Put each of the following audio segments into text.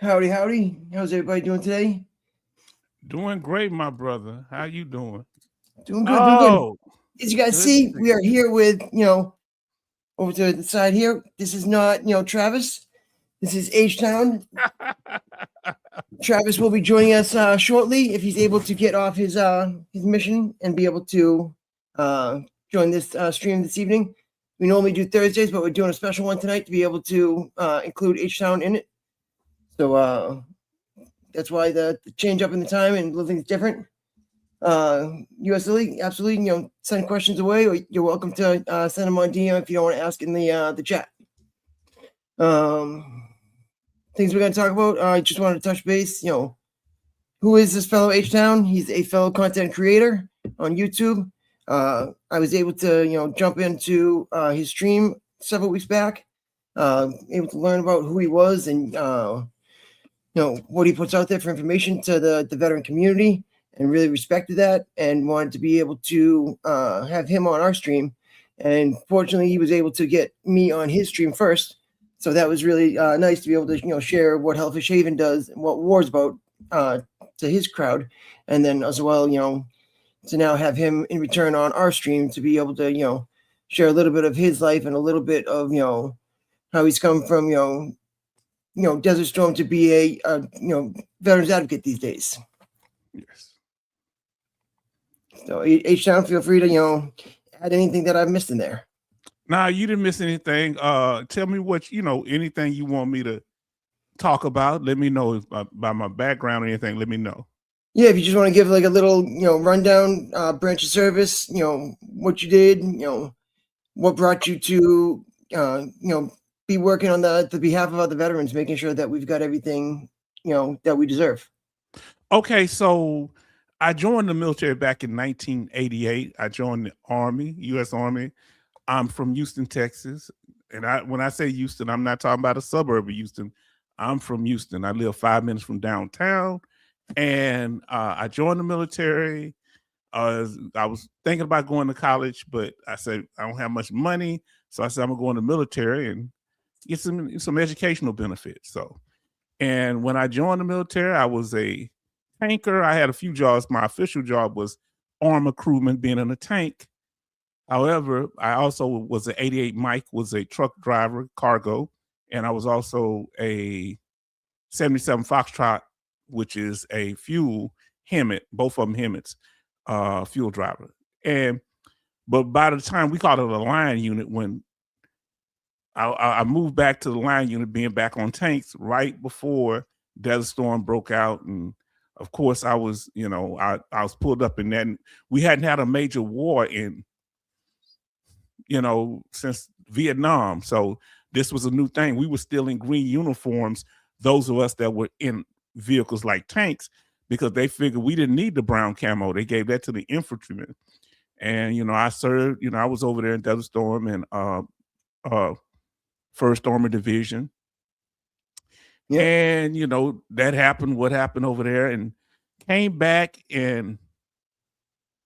Howdy, howdy. How's everybody doing today? Doing great, my brother. How you doing? Doing good, doing good. Oh, As you guys good to see, see we are here with, over to the side here. This is not, Travis. This is H-Town. Travis will be joining us shortly if he's able to get off his mission and be able to join this stream this evening. We normally do Thursdays, but we're doing a special one tonight to be able to include H-Town in it. So that's why the change up in the time and a little things different. US Lily, absolutely, send questions away, or you're welcome to send them on DM if you don't want to ask in the chat. Things we're going to talk about. I just wanted to touch base. Who is this fellow H-Town? He's a fellow content creator on YouTube. I was able to, jump into his stream several weeks back, able to learn about who he was and, what he puts out there for information to the veteran community, and really respected that and wanted to be able to have him on our stream. And fortunately, he was able to get me on his stream first. So that was really nice to be able to, share what Hellfish Haven does and what WAR's about to his crowd. And then as well, to now have him in return on our stream to be able to, share a little bit of his life and a little bit of, how he's come from, Desert Storm to be a veterans advocate these days. yes. So H-Town, feel free to, add anything that I've missed in there. Nah, you didn't miss anything. Tell me what, anything you want me to talk about. Let me know about my background or anything. Let me know. Yeah, if you just want to give like a little, rundown, branch of service, what you did, what brought you to, be working on the behalf of other veterans, making sure that we've got everything, that we deserve. Okay, so I joined the military back in 1988. I joined the Army, U.S. Army. I'm from Houston, Texas. And when I say Houston, I'm not talking about a suburb of Houston. I'm from Houston. I live 5 minutes from downtown. And I joined the military. I was thinking about going to college, but I said, I don't have much money. So I said, I'm going to go in the military and get some educational benefits. So, and when I joined the military, I was a tanker. I had a few jobs. My official job was armor crewman, being in a tank. However, I also was an 88 Mike, was a truck driver, cargo, and I was also a 77 Foxtrot, which is a fuel Hemet, both of them Hemets, fuel driver. But by the time we called it a line unit, when I moved back to the line unit, being back on tanks right before Desert Storm broke out, and of course I was, I was pulled up in that. And we hadn't had a major war in, since Vietnam. So this was a new thing. We were still in green uniforms, those of us that were in vehicles like tanks, because they figured we didn't need the brown camo. They gave that to the infantrymen. And, I served, I was over there in Desert Storm and 1st Armored Division. Yeah. And, that happened, what happened over there, and came back and,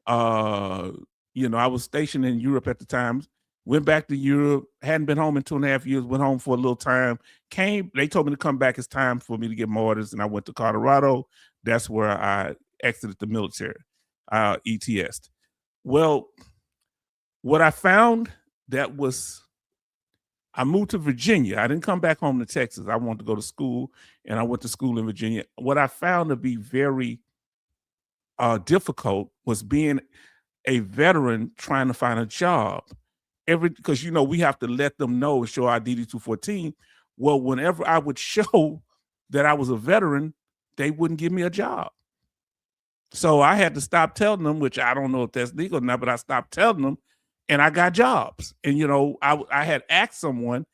I was stationed in Europe at the time, went back to Europe, hadn't been home in 2.5 years, went home for a little time, they told me to come back. It's time for me to get my orders. And I went to Colorado. That's where I exited the military, ETS. Well, what I found I moved to Virginia. I didn't come back home to Texas. I wanted to go to school, and I went to school in Virginia. What I found to be very difficult was being a veteran trying to find a job. Because, we have to let them know, show our DD214. Well, whenever I would show that I was a veteran, they wouldn't give me a job. So I had to stop telling them, which I don't know if that's legal or not, but I stopped telling them, and I got jobs. And, I had asked someone,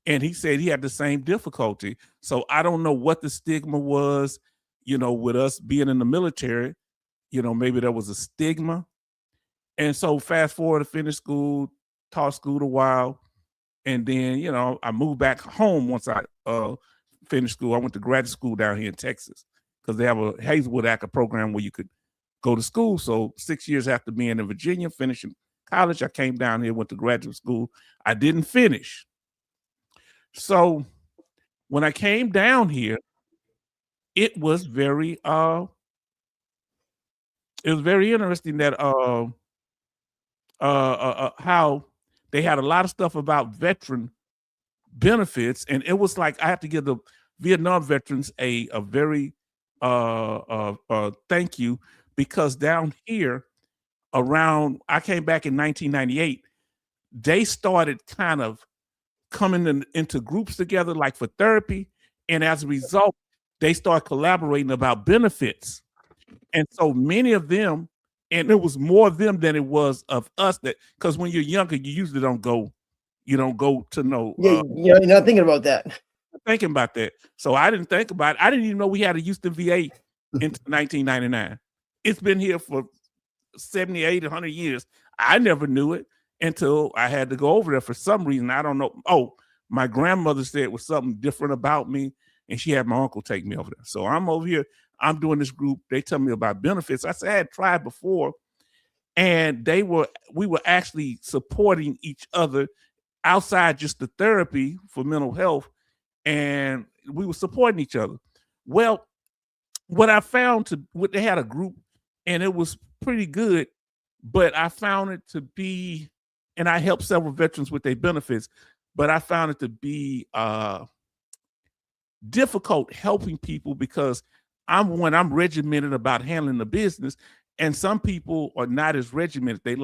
and he said he had the same difficulty. So I don't know what the stigma was, with us being in the military. Maybe there was a stigma. And so fast forward to finish school, taught school a while. And then, I moved back home once I finished school. I went to graduate school down here in Texas because they have a Hazelwood ACA program where you could go to school. So 6 years after being in Virginia, finishing college, I came down here, went to graduate school. I didn't finish. So when I came down here, it was very interesting that how they had a lot of stuff about veteran benefits, and it was like I have to give the Vietnam veterans a very thank you, because down here around, I came back in 1998, they started kind of coming into groups together like for therapy, and as a result they start collaborating about benefits. And so many of them, and it was more of them than it was of us, that because when you're younger you usually don't go to no Yeah, you're not thinking about that. thinking about that. So I didn't think about it. I didn't even know we had a Houston VA into 1999. It's been here for 78, 100 years. I never knew it until I had to go over there for some reason. I don't know. Oh, my grandmother said it was something different about me, and she had my uncle take me over there. So I'm over here. I'm doing this group. They tell me about benefits. I said I had tried before, and we were actually supporting each other outside just the therapy for mental health, and we were supporting each other. Well, what I found they had a group, and it was pretty good, but I found it to be, and I helped several veterans with their benefits, but I found it to be difficult helping people because I'm regimented about handling the business, and some people are not as regimented. They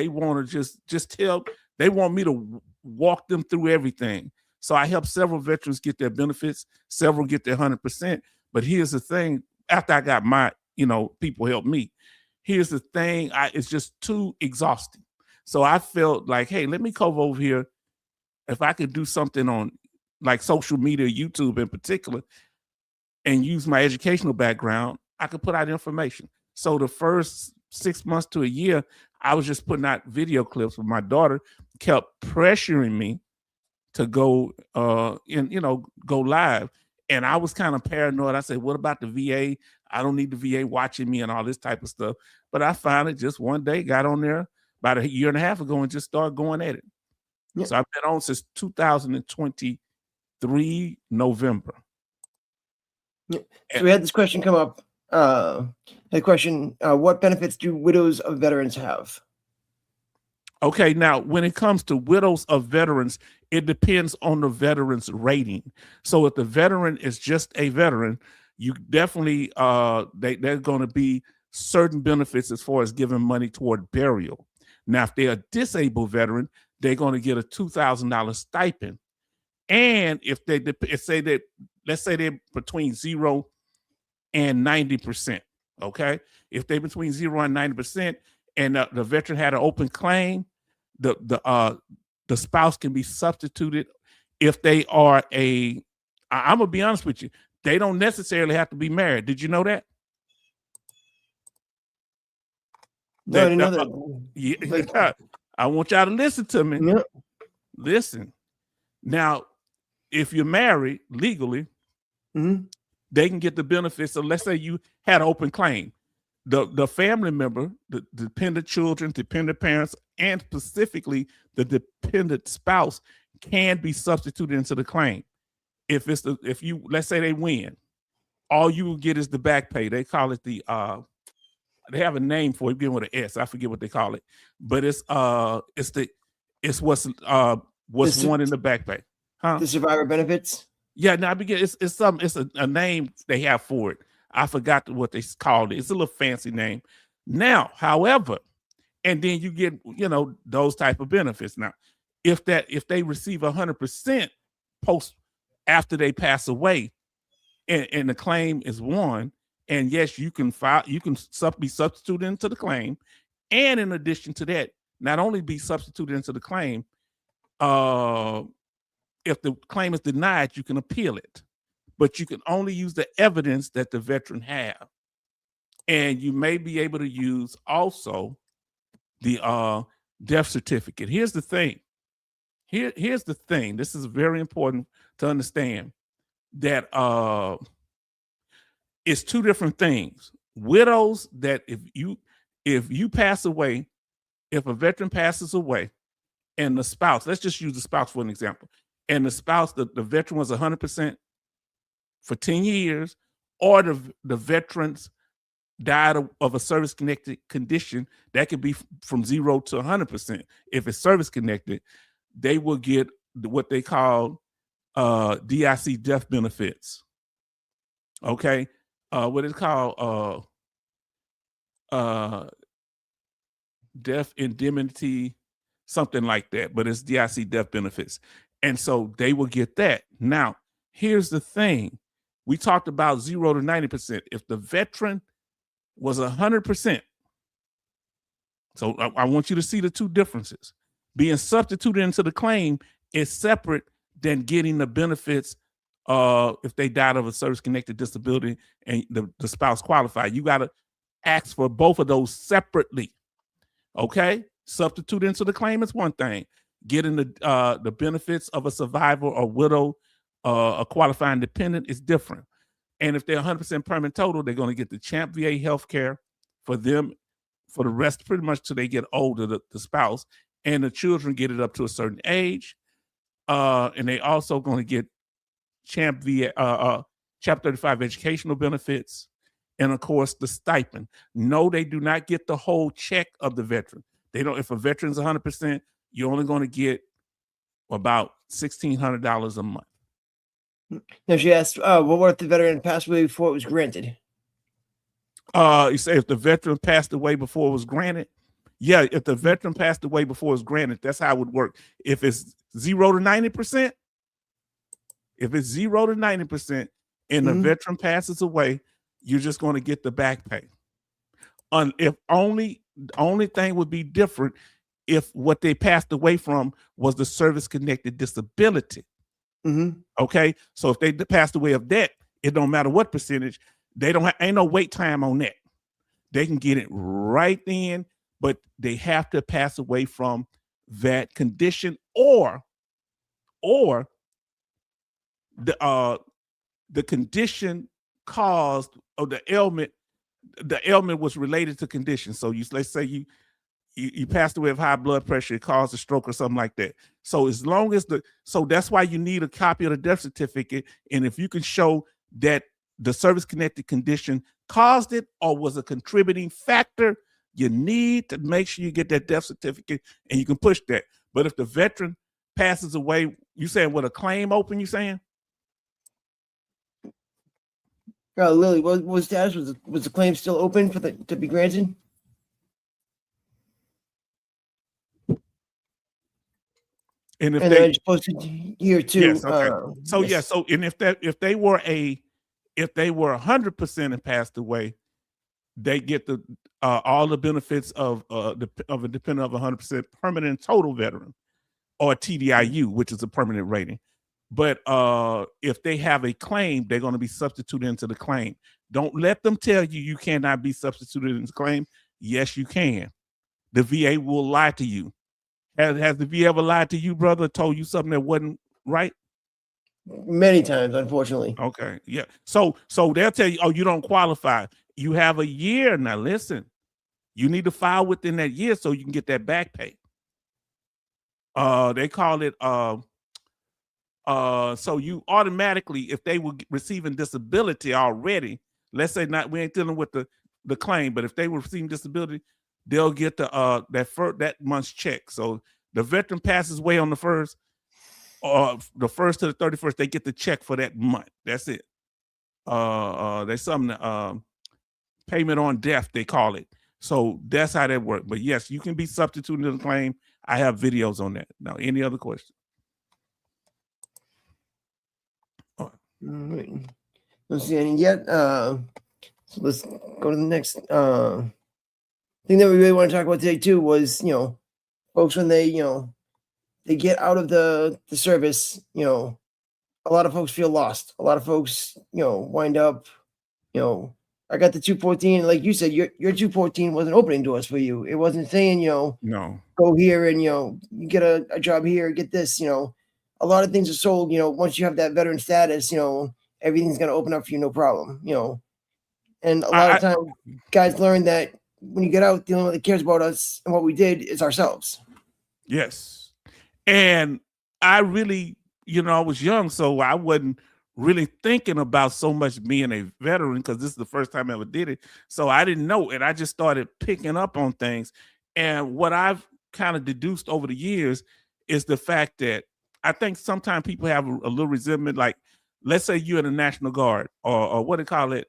want to just tell, they want me to walk them through everything. So I helped several veterans get their benefits, several get their 100%. But here's the thing, after I got my, people help me. Here's the thing, it's just too exhausting. So I felt like, hey, let me come over here. If I could do something on like social media, YouTube in particular, and use my educational background, I could put out information. So the first 6 months to a year, I was just putting out video clips, but my daughter kept pressuring me to go go live. And I was kind of paranoid. I said, what about the VA? I don't need the VA watching me and all this type of stuff. But I finally just one day got on there about a year and a half ago and just started going at it. Yeah. So I've been on since 2023 November. Yeah. So we had this question come up. The question, what benefits do widows of veterans have? Okay, now when it comes to widows of veterans, it depends on the veteran's rating. So if the veteran is just a veteran, you definitely there's going to be certain benefits as far as giving money toward burial. Now, if they're a disabled veteran, they're going to get a $2,000 stipend. And if let's say they're between 0 and 90%, okay? If they're between 0 and 90%, and the veteran had an open claim, the spouse can be substituted. If they are I'm gonna be honest with you, they don't necessarily have to be married. Did you know that? No, I didn't know that. Yeah, I want y'all to listen to me. Yeah. Listen. Now, if you're married legally, they can get the benefits. So let's say you had an open claim. The family member, the dependent children, dependent parents, and specifically the dependent spouse can be substituted into the claim. If let's say they win, all you will get is the back pay. They call it they have a name for it, begin with an S. I forget what they call it, but it's what's one in the back pay. Huh? The survivor benefits. Yeah, now it's a name they have for it. I forgot what they called it. It's a little fancy name. Now, however, and then you get, those type of benefits. Now, if they receive 100% post after they pass away, and the claim is won, and yes, you can be substituted into the claim, and in addition to that, not only be substituted into the claim, if the claim is denied, you can appeal it. But you can only use the evidence that the veteran have. And you may be able to use also the death certificate. Here's the thing. Here's the thing. This is very important to understand that it's two different things. Widows, that if you pass away, if a veteran passes away and the spouse, let's just use the spouse for an example, and the spouse, the veteran was 100%, for 10 years, or the veterans died of a service-connected condition, that could be from 0 to 100%. If it's service-connected, they will get what they call DIC death benefits. Okay, what is called death indemnity, something like that, but it's DIC death benefits. And so they will get that. Now, here's the thing. We talked about 0 to 90%. If the veteran was 100%, so I want you to see the two differences. Being substituted into the claim is separate than getting the benefits if they died of a service-connected disability and the spouse qualified. You got to ask for both of those separately. Okay? Substitute into the claim is one thing. Getting the benefits of a survivor or widow, a qualifying dependent is different. And if they're 100% permanent total, they're going to get the CHAMP VA health care for them for the rest, pretty much till they get older, the spouse. And the children get it up to a certain age. And they also going to get CHAMP VA, Chapter 35 educational benefits, and of course the stipend. No, they do not get the whole check of the veteran. They don't. If a veteran's 100%, you're only going to get about $1,600 a month. Now she asked, what if the veteran passed away before it was granted? You say if the veteran passed away before it was granted? Yeah, if the veteran passed away before it was granted, that's how it would work. If it's 0 to 90%, if it's 0 to 90% and the veteran passes away, you're just going to get the back pay. If only the only thing would be different if what they passed away from was the service-connected disability. Okay, so if they passed away of that, it don't matter what percentage. They don't have, ain't no wait time on that. They can get it right then, but they have to pass away from that condition, or the condition caused, or the ailment was related to condition. So let's say you passed away of high blood pressure, it caused a stroke or something like that. So as long as so that's why you need a copy of the death certificate. And if you can show that the service-connected condition caused it or was a contributing factor, you need to make sure you get that death certificate and you can push that. But if the veteran passes away, you saying with a claim open, you saying? Lily, what was status? Was the claim still open for to be granted? And if I just posted here too. Yes, okay. So yes. So and if they were 100% and passed away, they get the all the benefits of a dependent of 100% permanent total veteran, or TDIU, which is a permanent rating. But if they have a claim, they're going to be substituted into the claim. Don't let them tell you cannot be substituted into the claim. Yes, you can. The VA will lie to you. Has the VA ever lied to you, brother? Told you something that wasn't right? Many times, unfortunately. Okay, yeah. So they'll tell you, oh, you don't qualify. You have a year. Now listen, you need to file within that year so you can get that back pay. They call it so you automatically, if they were receiving disability already, let's say we ain't dealing with the claim, but if they were receiving disability, they'll get that month's check. So the veteran passes away on the 1st, or the 1st to the 31st, they get the check for that month. That's it. There's something payment on death, they call it. So that's how that works. But yes, you can be substituted to the claim. I have videos on that. Now, any other questions? All right. Don't see any yet. So let's go to the next thing that we really want to talk about today too was, folks, when they get out of the service, a lot of folks feel lost. A lot of folks, wind up, I got the 214, like you said, your 214 wasn't opening doors for you. It wasn't saying, no, go here and, you get a job here, get this, a lot of things are sold, once you have that veteran status, everything's going to open up for you, no problem, and a lot of times guys learn that when you get out, the only one that cares about us and what we did is ourselves. Yes. And I really, I was young, so I wasn't really thinking about so much being a veteran, because this is the first time I ever did it. So I didn't know, and I just started picking up on things. And what I've kind of deduced over the years is the fact that I think sometimes people have a little resentment. Like, let's say you're in the National Guard, or what they call it,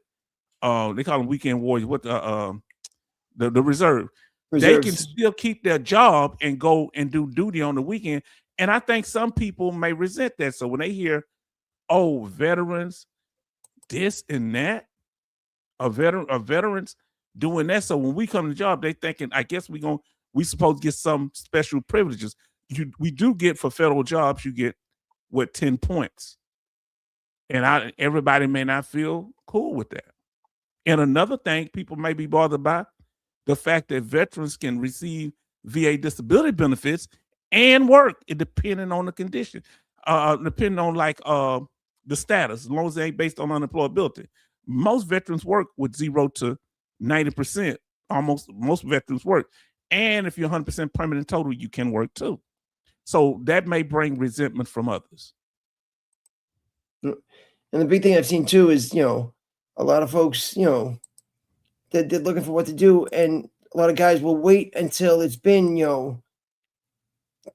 they call them weekend warriors. What the reserve? They can still keep their job and go and do duty on the weekend. And I think some people may resent that. So when they hear, oh, veterans, this and that, veterans doing that. So when we come to the job, they thinking, I guess we supposed to get some special privileges. We do get, for federal jobs, you get 10 points. And everybody may not feel cool with that. And another thing people may be bothered by, the fact that veterans can receive VA disability benefits and work, it depending on the condition, depending on the status, as long as they ain't based on unemployability. Most veterans work with 0 to 90%. Most veterans work. And if you're 100% permanent total, you can work too. So that may bring resentment from others. And the big thing I've seen too is, a lot of folks, they're looking for what to do. And a lot of guys will wait until it's been,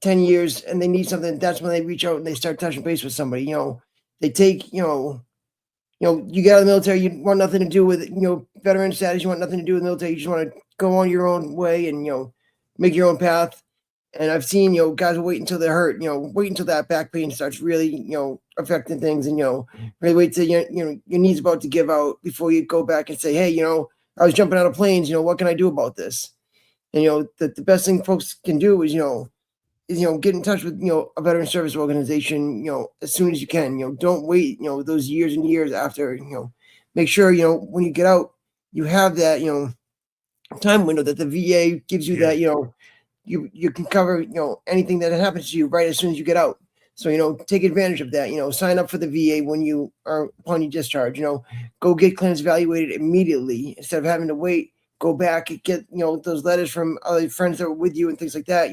10 years and they need something. That's when they reach out and they start touching base with somebody. They take, you get out of the military, you want nothing to do with, veteran status, you want nothing to do with the military, you just want to go on your own way and, make your own path. And I've seen, guys wait until they're hurt, wait until that back pain starts really, affecting things, and, really wait till your knees about to give out before you go back and say, hey, I was jumping out of planes, what can I do about this? And, the best thing folks can do is, get in touch with, a veteran service organization, as soon as you can. Don't wait, those years and years after. Make sure, when you get out, you have that, time window that the VA gives you, that, you can cover, anything that happens to you right as soon as you get out. So, take advantage of that. Sign up for the VA when you are upon your discharge. Go get claims evaluated immediately instead of having to wait. Go back and get, those letters from other friends that were with you and things like that.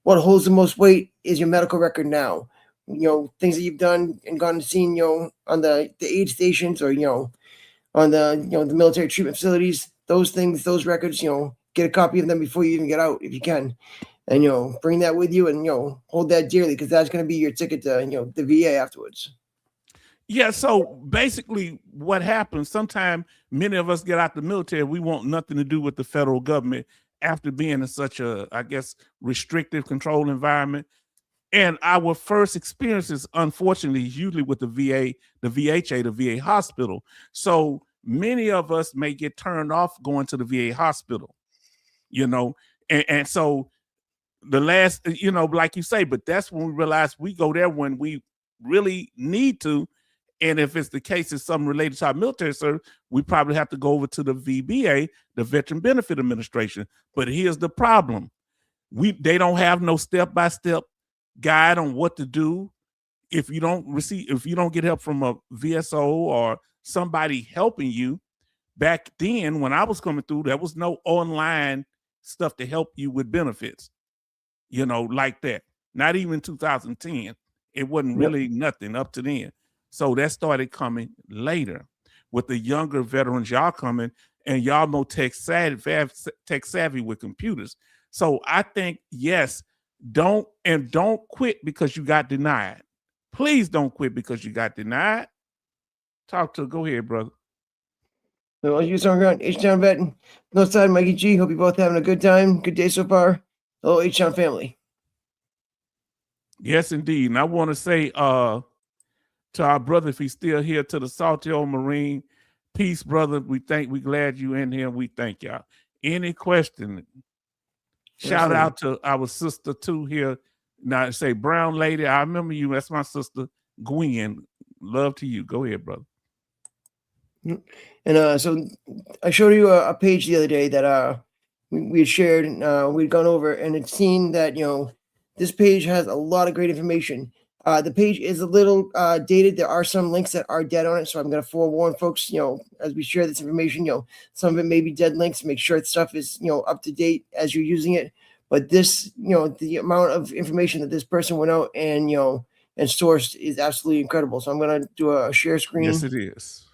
What holds the most weight is your medical record now. Things that you've done and gone and seen, on the aid stations, or, on the, the military treatment facilities. Those things, those records, get a copy of them before you even get out if you can. And, bring that with you and, hold that dearly, because that's going to be your ticket to, the VA afterwards. Yeah, so basically what happens, sometimes many of us get out the military, we want nothing to do with the federal government after being in such a, I guess, restrictive control environment. And our first experiences, unfortunately, is usually with the VA, the VHA, the VA hospital. So many of us may get turned off going to the VA hospital, and so the last, like you say, but that's when we realize we go there when we really need to. And if it's the case, it's something related to our military service, we probably have to go over to the VBA, the Veteran Benefit Administration. But here's the problem. They don't have no step-by-step guide on what to do. If you don't get help from a VSO or somebody helping you, back then when I was coming through, there was no online stuff to help you with benefits, like that. Not even 2010. It wasn't really nothing up to then. So that started coming later with the younger veterans, y'all coming, and y'all more tech savvy with computers. So I think, yes, don't quit because you got denied. Please don't quit because you got denied. Go ahead, brother. So you song around H-Town vet, Northside Mikey G. Hope you both having a good time. Good day so far. Hello, H-Town family. Yes, indeed. And I want to say to our brother, if he's still here, to the Salty Old Marine, peace, brother. We glad you in here. We thank y'all. Any question? Shout out to our sister too here. Now say Brown Lady. I remember you. That's my sister Gwen. Love to you. Go ahead, brother. And so I showed you a page the other day that we had shared. We'd gone over, and it's seen that this page has a lot of great information. The page is a little dated. There are some links that are dead on it, so I'm going to forewarn folks. As we share this information, some of it may be dead links. Make sure that stuff is up to date as you're using it. But this, the amount of information that this person went out and and sourced is absolutely incredible. So I'm going to do a share screen. Yes, it is.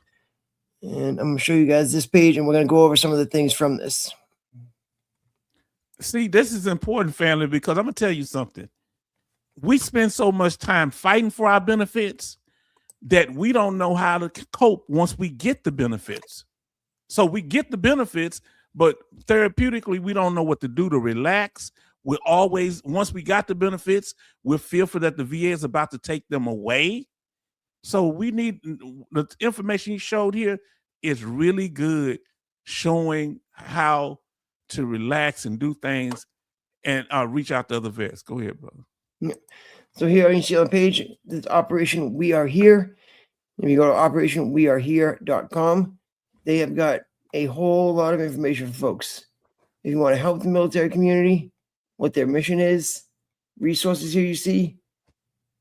And I'm going to show you guys this page, and we're going to go over some of the things from this. See, this is important, family, because I'm going to tell you something. We spend so much time fighting for our benefits that we don't know how to cope once we get the benefits. So we get the benefits, but therapeutically, we don't know what to do to relax. We're always, once we got the benefits, we're fearful that the VA is about to take them away. So we need, the information you showed here is really good, showing how to relax and do things and reach out to other vets. Go ahead, brother. Yeah. So here you see on the page, this Operation We Are Here. If you go to operationwearehere.com, they have got a whole lot of information for folks. If you want to help the military community, what their mission is, resources here you see,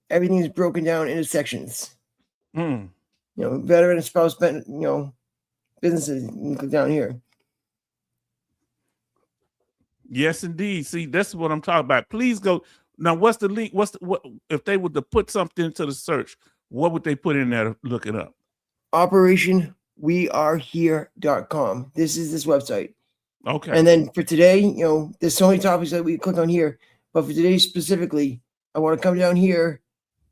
everything is broken down into sections. You know, veteran and spouse, businesses, you can click down here. Yes, indeed. See, that's what I'm talking about. Please go. Now, what's the link? What if they were to put something into the search? What would they put in there to look it up? operationwearehere.com. This is this website. Okay. And then for today, you know, there's so many topics that we click on here, but for today specifically, I want to come down here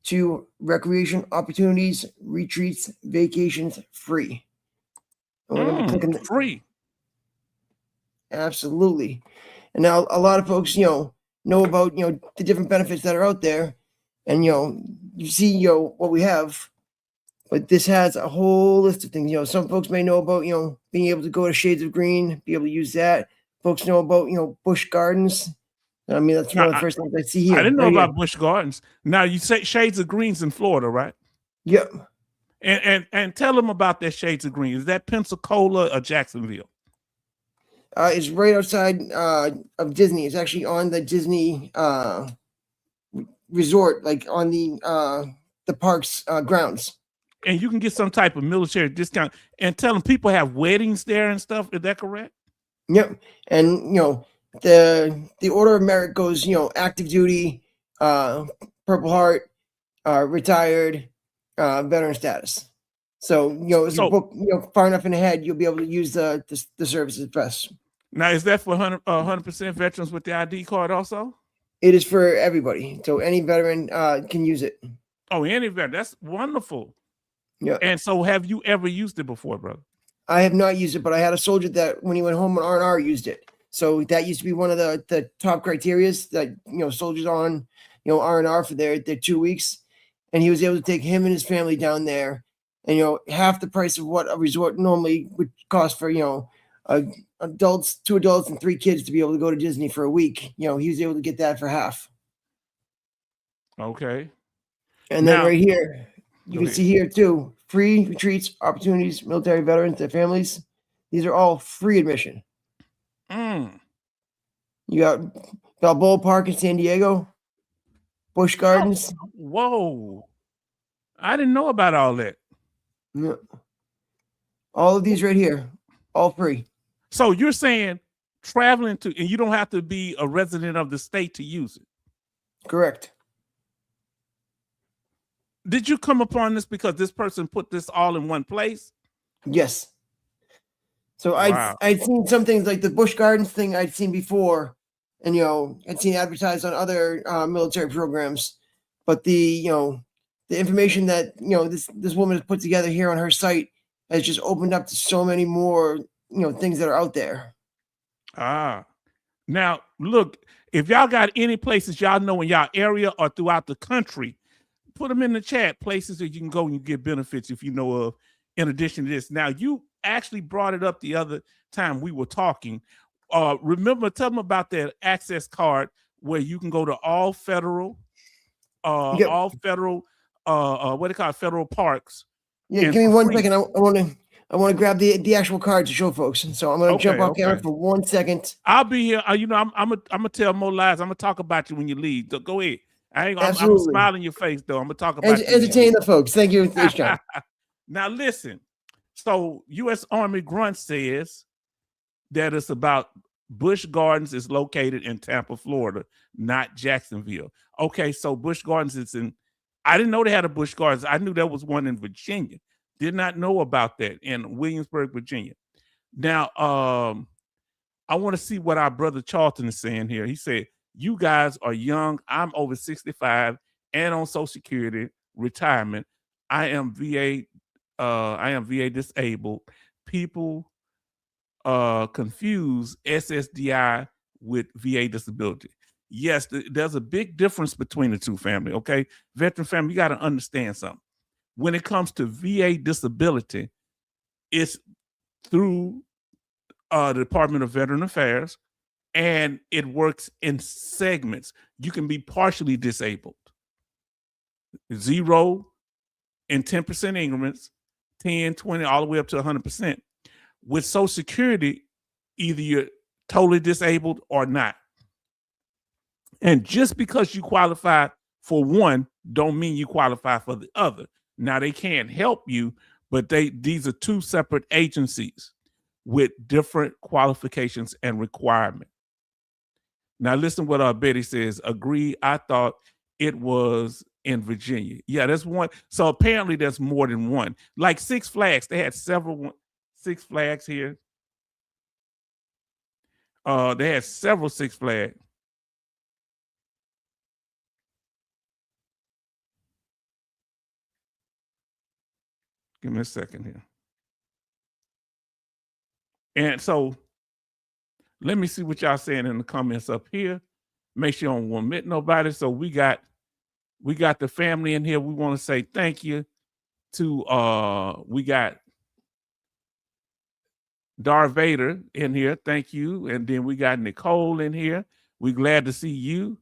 to recreation opportunities, retreats, vacations, free. And we're going to be clicking free. Absolutely. And now a lot of folks, know about, the different benefits that are out there, and, you see, what we have, but this has a whole list of things. Some folks may know about, being able to go to Shades of Green, be able to use that. Folks know about, Busch Gardens. I mean, that's one of the first things I see here. I didn't know about Busch Gardens. Now you say Shades of Green's in Florida, right? Yep. And tell them about that Shades of Green. Is that Pensacola or Jacksonville? It's right outside of Disney. It's actually on the Disney resort, like on the park's grounds. And you can get some type of military discount. And tell them people have weddings there and stuff. Is that correct? Yep. And the Order of Merit goes, active duty, Purple Heart, retired, veteran status. So if you book far enough in ahead, you'll be able to use the services best. Now, is that for 100% veterans with the ID card also? It is for everybody. So any veteran can use it. Oh, any veteran. That's wonderful. Yeah. And so have you ever used it before, brother? I have not used it, but I had a soldier that when he went home on R&R used it. So that used to be one of the top criterias that, soldiers on, R&R for their 2 weeks. And he was able to take him and his family down there, and, half the price of what a resort normally would cost for, adults, 2 adults and 3 kids to be able to go to Disney for a week. He was able to get that for half. Okay. And then right here, you can see here too, free retreats, opportunities, military veterans, their families. These are all free admission. You got Balboa Park in San Diego, Busch Gardens. Oh, whoa. I didn't know about all that. Yeah. All of these right here, all free. So you're saying traveling to, and you don't have to be a resident of the state to use it? Correct. Did you come upon this because this person put this all in one place? Yes. So I'd seen some things like the Busch Gardens thing I'd seen before, and I'd seen advertised on other military programs, but the information that this woman has put together here on her site has just opened up to so many more things that are out there. Now look, if y'all got any places y'all know in y'all area or throughout the country, put them in the chat, places that you can go and you get benefits if you know of, in addition to this. Now, you actually brought it up the other time we were talking. Remember, tell them about that access card where you can go to all federal, what do you call it, federal parks. Yeah, give me 1 second. I want to grab the actual card to show folks. So I'm going to jump off camera for 1 second. I'll be here. I'm gonna tell more lies. I'm gonna talk about you when you leave. Go ahead. I'm smiling your face though. I'm gonna talk about entertain the folks. Thank you, John. Now listen. So U.S. Army Grunt says that it's about Busch Gardens is located in Tampa, Florida, not Jacksonville. Okay, so Busch Gardens is in I didn't know they had a Bush Gardens. I knew there was one in Virginia. Did not know about that in Williamsburg, Virginia. Now, I want to see what our brother Charlton is saying here. He said, you guys are young. I'm over 65 and on Social Security retirement. I am VA disabled. People confuse SSDI with VA disability. Yes, there's a big difference between the two, family, okay? Veteran family, you got to understand something. When it comes to VA disability, it's through the Department of Veteran Affairs, and it works in segments. You can be partially disabled, 0 and 10% increments, 10, 20, all the way up to 100%. With Social Security, either you're totally disabled or not. And just because you qualify for one, don't mean you qualify for the other. Now, they can't help you, but these are two separate agencies with different qualifications and requirements. Now, listen what Betty says. Agree, I thought it was in Virginia. Yeah, there's one. So apparently there's more than one. Like Six Flags, they had several Six Flags here. They had several Six Flags. Give me a second here. And so let me see what y'all saying in the comments up here. Make sure you don't omit nobody. So we got the family in here. We want to say thank you to we got Darth Vader in here. Thank you. And then we got Nicole in here. We're glad to see you.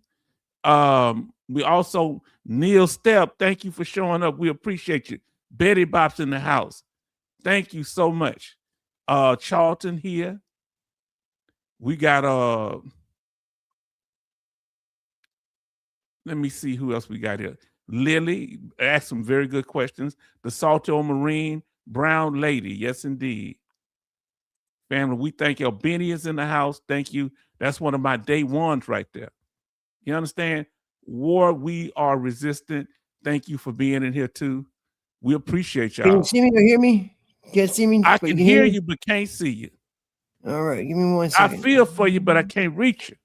We also Neil Stepp. Thank you for showing up. We appreciate you. Betty Bop's in the house. Thank you so much. Charlton here. We got let me see who else we got here. Lily asked some very good questions. The Salto Marine Brown Lady. Yes, indeed. Family, we thank you. Benny is in the house. Thank you. That's one of my day ones right there. You understand? War, we are resistant. Thank you for being in here too. We appreciate y'all. Can you see me or hear me? You can't see me? I can hear you, but can't see you. All right, give me 1 second. I feel for you, but I can't reach you.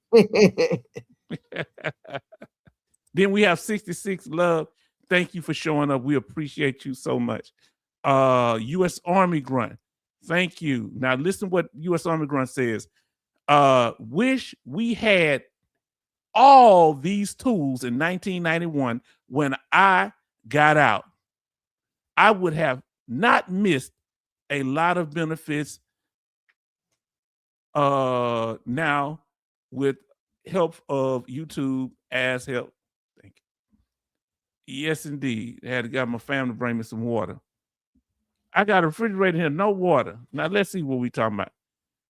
Then we have 66 Love. Thank you for showing up. We appreciate you so much. U.S. Army Grunt. Thank you. Now listen what U.S. Army Grunt says. Wish we had all these tools in 1991 when I got out. I would have not missed a lot of benefits now with help of YouTube as help. Thank you. Yes, indeed. I had to get my family to bring me some water. I got a refrigerator here, no water. Now let's see what we talking about.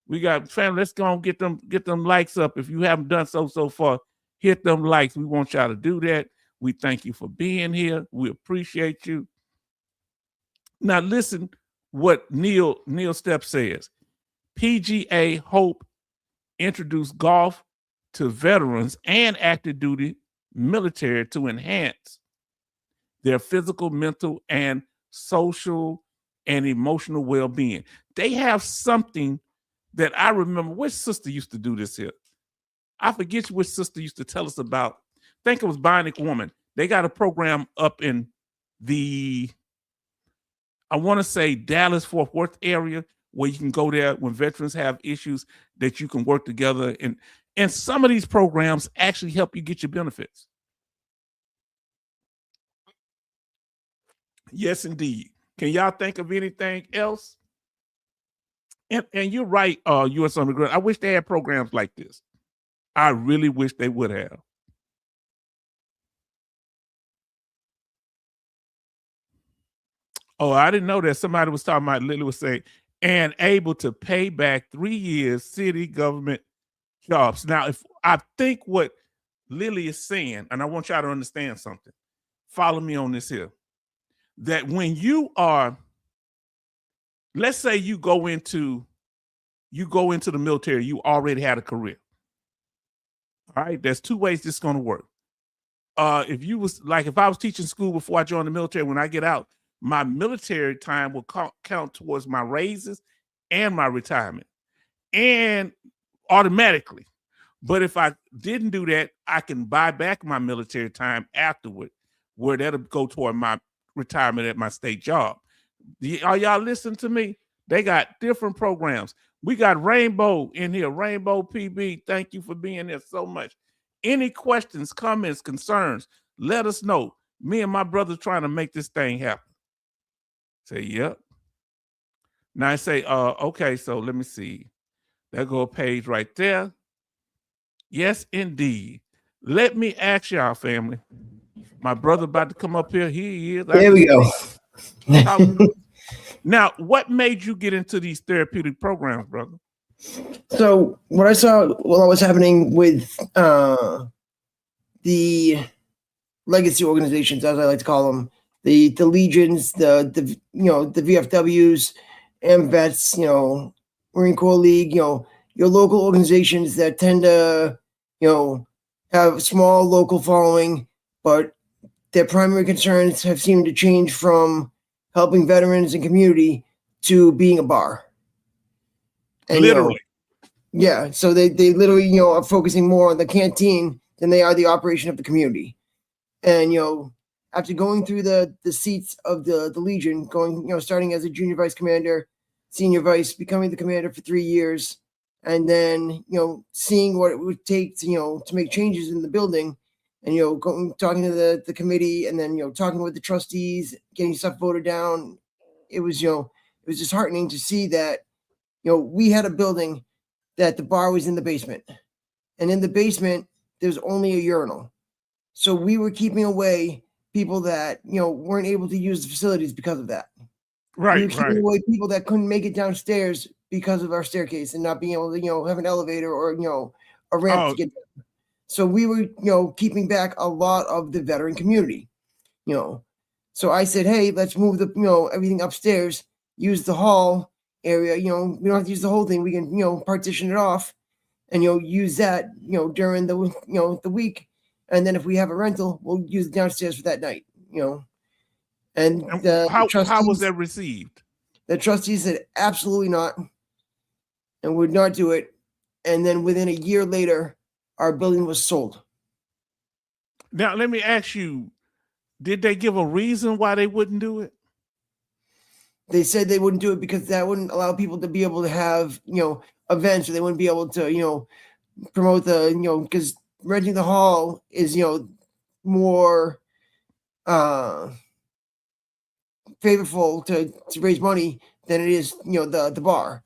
We got family. Let's go and get them likes up. If you haven't done so far, hit them likes. We want y'all to do that. We thank you for being here. We appreciate you. Now listen what Neil Stepp says. PGA Hope introduced golf to veterans and active duty military to enhance their physical, mental, and social and emotional well-being. They have something that I remember. Which sister used to do this here? I forget which sister used to tell us about. I think it was Bionic Woman. They got a program up in the, I want to say Dallas, Fort Worth area, where you can go there when veterans have issues that you can work together. And some of these programs actually help you get your benefits. Yes, indeed. Can y'all think of anything else? And you're right, U.S. Underground. I wish they had programs like this. I really wish they would have. Oh, I didn't know that. Somebody was talking about, Lily was saying, and able to pay back 3 years city government jobs. Now, if I think what Lily is saying, and I want y'all to understand something, follow me on this here, that when you are, let's say you go into the military, you already had a career. All right, there's two ways this is going to work. if you was like, if I was teaching school before I joined the military, when I get out, my military time will count towards my raises and my retirement, and automatically. But if I didn't do that, I can buy back my military time afterward, where that'll go toward my retirement at my state job. Are y'all listening to me? They got different programs. We got Rainbow in here, Rainbow PB. Thank you for being here so much. Any questions, comments, concerns, let us know. Me and my brother trying to make this thing happen. Say, yep. Now I say, okay, so let me see. There go a page right there. Yes, indeed. Let me ask y'all, family. My brother about to come up here. He is. There we go. Now, what made you get into these therapeutic programs, brother? So what I saw while I was happening with the legacy organizations, as I like to call them, the legions, the VFWs, MVets, Marine Corps League, your local organizations that tend to, have a small local following, but their primary concerns have seemed to change from helping veterans and community to being a bar. And, literally. Yeah. So they literally, are focusing more on the canteen than they are the operation of the community. And, after going through the seats of the Legion, starting as a junior vice commander, senior vice, becoming the commander for 3 years, and then, seeing what it would take to, to make changes in the building, and, talking to the committee, and then, talking with the trustees, getting stuff voted down. It was, it was disheartening to see that, we had a building that the bar was in the basement, and in the basement, there's only a urinal. So we were keeping away people that, weren't able to use the facilities because of that. Right, we were keeping away people that couldn't make it downstairs because of our staircase and not being able to, have an elevator or, a ramp to get there. So we were, keeping back a lot of the veteran community, So I said, hey, let's move the, everything upstairs, use the hall area, we don't have to use the whole thing. We can, partition it off and, use that, during the, the week. And then if we have a rental, we'll use it downstairs for that night, And how was that received? The trustees said absolutely not and would not do it. And then within a year later, our building was sold. Now, let me ask you, did they give a reason why they wouldn't do it? They said they wouldn't do it because that wouldn't allow people to be able to have, events, or they wouldn't be able to, promote the, because renting the hall is, more favorable to raise money than it is, the bar.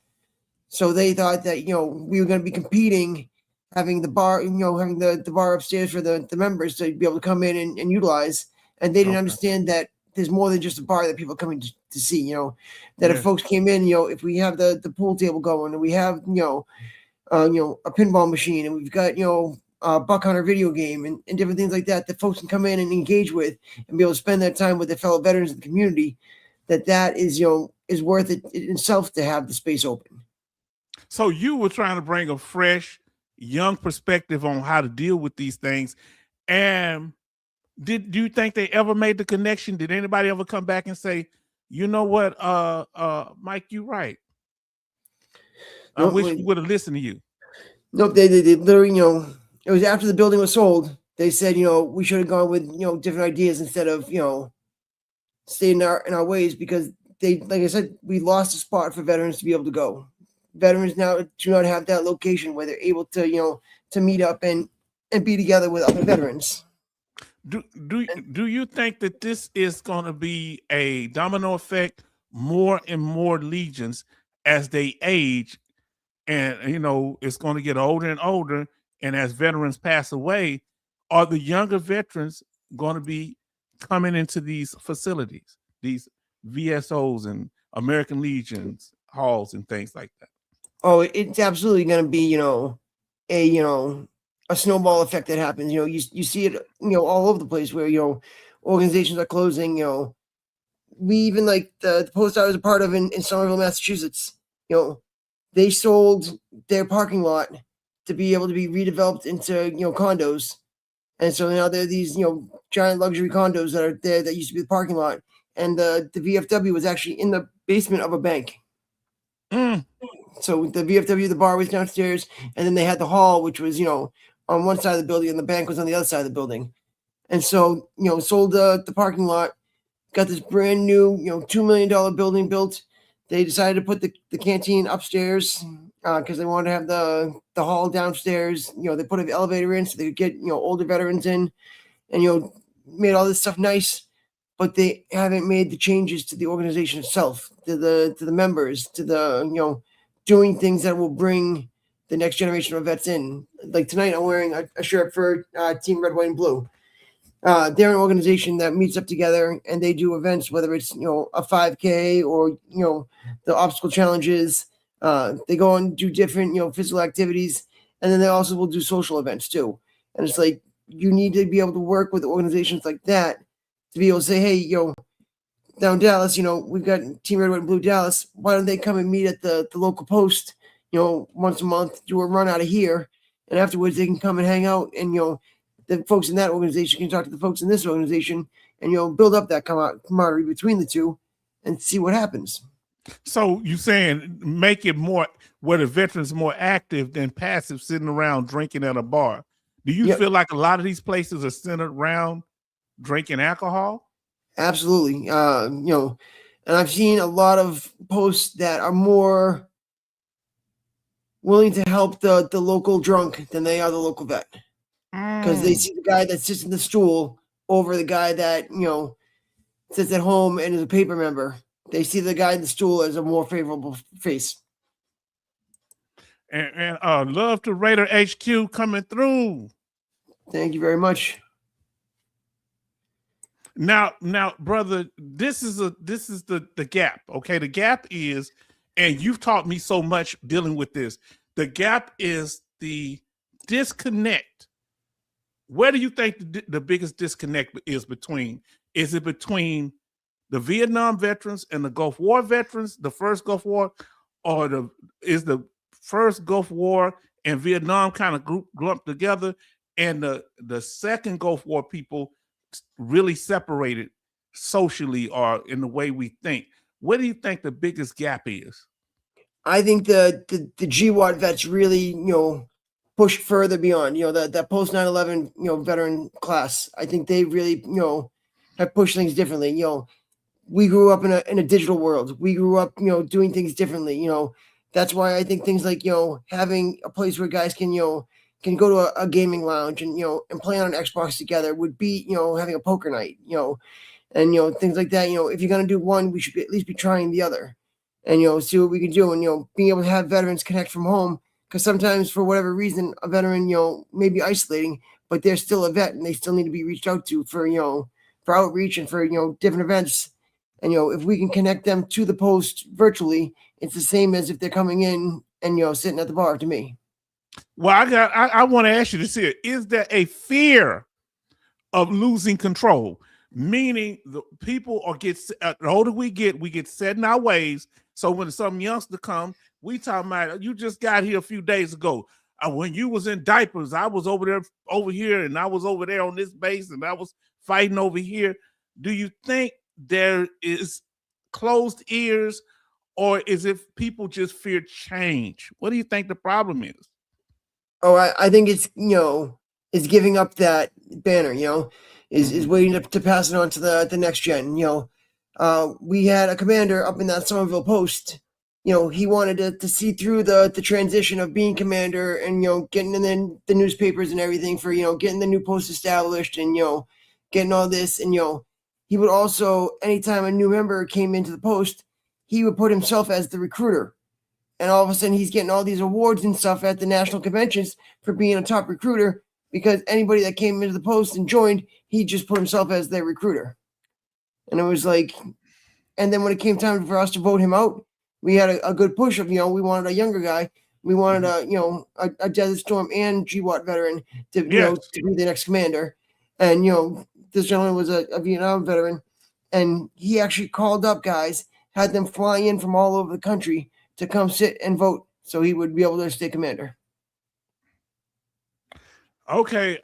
So they thought that, we were going to be competing, having the bar, having the bar upstairs for the members to be able to come in and utilize. And they didn't understand that there's more than just a bar that people are coming to see, that if folks came in, if we have the pool table going, and we have, a pinball machine, and we've got, a Buck Hunter video game and different things like that folks can come in and engage with and be able to spend that time with their fellow veterans in the community, that is, is worth it in itself to have the space open. So you were trying to bring a fresh, young perspective on how to deal with these things. And do you think they ever made the connection? Did anybody ever come back and say, you know what, Mike, you're right. I wish we would have listened to you. Nope, they literally, it was after the building was sold. They said, we should have gone with, different ideas instead of, staying in our ways, because they, like I said, we lost a spot for veterans to be able to go. Veterans now do not have that location where they're able to, to meet up and be together with other veterans. Do you think that this is going to be a domino effect, more and more legions as they age, and it's going to get older and older, and as veterans pass away, are the younger veterans going to be coming into these facilities, these VSOs and American Legions halls and things like that? Oh, it's absolutely going to be, a snowball effect that happens. You see it, all over the place where, organizations are closing. We even, like the post I was a part of in Somerville, Massachusetts, they sold their parking lot to be able to be redeveloped into, condos. And so now there are these, giant luxury condos that are there that used to be the parking lot. And the VFW was actually in the basement of a bank. So the VFW, the bar was downstairs, and then they had the hall, which was, on one side of the building, and the bank was on the other side of the building. And so, sold the parking lot, got this brand new, $2 million building built. They decided to put the canteen upstairs because they wanted to have the hall downstairs. They put an elevator in so they could get, older veterans in, and, made all this stuff nice. But they haven't made the changes to the organization itself, to the members, to the, doing things that will bring the next generation of vets in. Like tonight, I'm wearing a shirt for Team Red, White, and Blue. They're an organization that meets up together and they do events, whether it's, a 5K or, the obstacle challenges. They go and do different, physical activities. And then they also will do social events too. And it's like, you need to be able to work with organizations like that to be able to say, hey, down in Dallas, we've got Team Red, White, and Blue Dallas. Why don't they come and meet at the local post, once a month, do a run out of here. And afterwards they can come and hang out and, the folks in that organization can talk to the folks in this organization and, build up that camaraderie between the two and see what happens. So you saying make it more where the veterans more active than passive sitting around drinking at a bar. Do you feel like a lot of these places are centered around drinking alcohol? Absolutely. And I've seen a lot of posts that are more willing to help the local drunk than they are the local vet. Because they see the guy that sits in the stool over the guy that, sits at home and is a paper member. They see the guy in the stool as a more favorable face. And love to Raider HQ coming through. Thank you very much. Now, brother, this is the gap. Okay, the gap is, and you've taught me so much dealing with this. The gap is the disconnect. Where do you think the biggest disconnect is between? Is it between the Vietnam veterans and the Gulf War veterans, the first Gulf War, or is the first Gulf War and Vietnam kind of lumped together, and the second Gulf War people really separated socially or in the way we think? What do you think the biggest gap is? I think the GWAT vets really, pushed further beyond, that post 9/11, veteran class. I think they really, have pushed things differently. We grew up in a digital world. We grew up, doing things differently. That's why I think things like, having a place where guys can go to a gaming lounge and, and play on an Xbox together would be, having a poker night, and, things like that. If you're going to do one, we should at least be trying the other and, see what we can do. And, being able to have veterans connect from home, because sometimes for whatever reason, a veteran, may be isolating, but they're still a vet and they still need to be reached out to for, for outreach and for, different events. And, if we can connect them to the post virtually, it's the same as if they're coming in and, sitting at the bar to me. Well, I want to ask you this here. Is there a fear of losing control? Meaning the people the older we get set in our ways. So when some youngster come, we talking about, you just got here a few days ago. When you was in diapers, I was over here, and I was over there on this base, and I was fighting over here. Do you think there is closed ears, or is it people just fear change? What do you think the problem is? Oh, I think it's, is giving up that banner, is waiting to pass it on to the next gen. We had a commander up in that Somerville post. He wanted to see through the transition of being commander and, getting in the newspapers and everything for, getting the new post established and, getting all this. And, he would also, anytime a new member came into the post, he would put himself as the recruiter. And all of a sudden he's getting all these awards and stuff at the national conventions for being a top recruiter, because anybody that came into the post and joined, he just put himself as their recruiter. And it was like, and then when it came time for us to vote him out, we had a good push of, we wanted a younger guy. We wanted a Desert Storm and GWAT veteran to, to be the next commander. And, this gentleman was a Vietnam veteran, and he actually called up guys, had them fly in from all over the country to come sit and vote so he would be able to stay commander. Okay.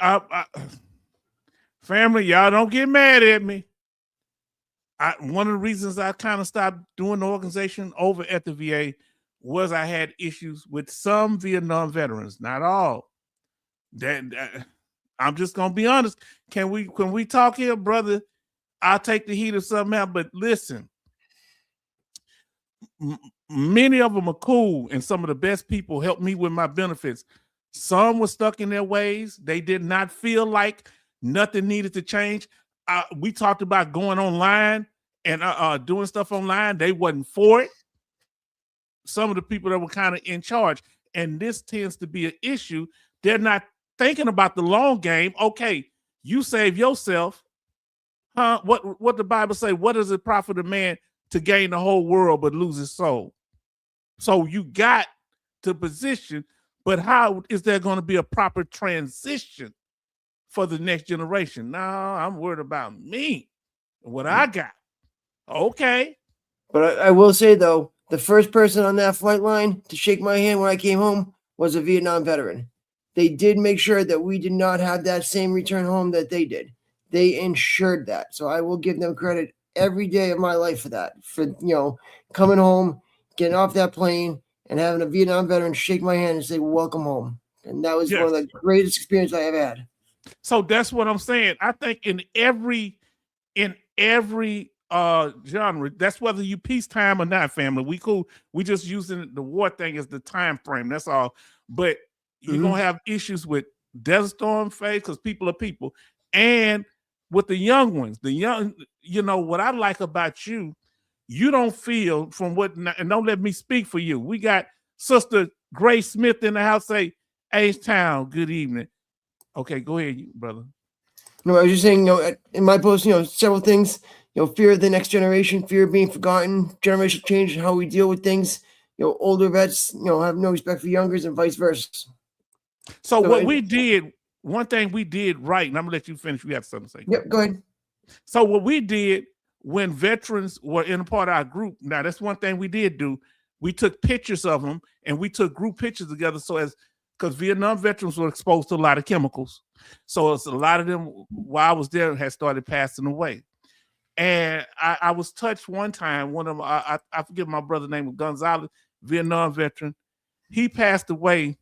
family, y'all don't get mad at me. One of the reasons I kind of stopped doing the organization over at the VA was I had issues with some Vietnam veterans, not all. That I'm just gonna be honest. Can we talk here, brother? I'll take the heat of something else, but listen, many of them are cool, and some of the best people helped me with my benefits. Some were stuck in their ways. They did not feel like nothing needed to change. We talked about going online and doing stuff online. They wasn't for it. Some of the people that were kind of in charge, and this tends to be an issue. They're not thinking about the long game. Okay, you save yourself. Huh? What the Bible say? What does it profit a man to gain the whole world but lose his soul? So you got to position, but how is there going to be a proper transition for the next generation? No, I'm worried about me and what I got. Okay. But I will say, though, the first person on that flight line to shake my hand when I came home was a Vietnam veteran. They did make sure that we did not have that same return home that they did. They ensured that. So I will give them credit every day of my life for that, for, coming home, getting off that plane and having a Vietnam veteran shake my hand and say, welcome home. And that was one of the greatest experiences I ever had. So that's what I'm saying. I think in every genre, that's whether you peacetime or not, family. We cool. We just using the war thing as the time frame. That's all. But you're gonna have issues with Desert Storm phase because people are people, and with the young ones, what I like about you, you don't feel from what, and don't let me speak for you. We got Sister Grace Smith in the house. Say, H-Town, good evening. Okay, go ahead, brother. No, I was just saying, in my post, several things, fear of the next generation, fear of being forgotten, generational change, and how we deal with things. Older vets, have no respect for youngers and vice versa. So what we did, one thing we did right, and I'm gonna let you finish. You have something to say. Yep, go ahead. So what we did when veterans were in a part of our group, now that's one thing we did do. We took pictures of them and we took group pictures together because Vietnam veterans were exposed to a lot of chemicals. So it's a lot of them, while I was there, had started passing away. And I was touched one time. One of them, I forget my brother's name was Gonzalez, Vietnam veteran. He passed away.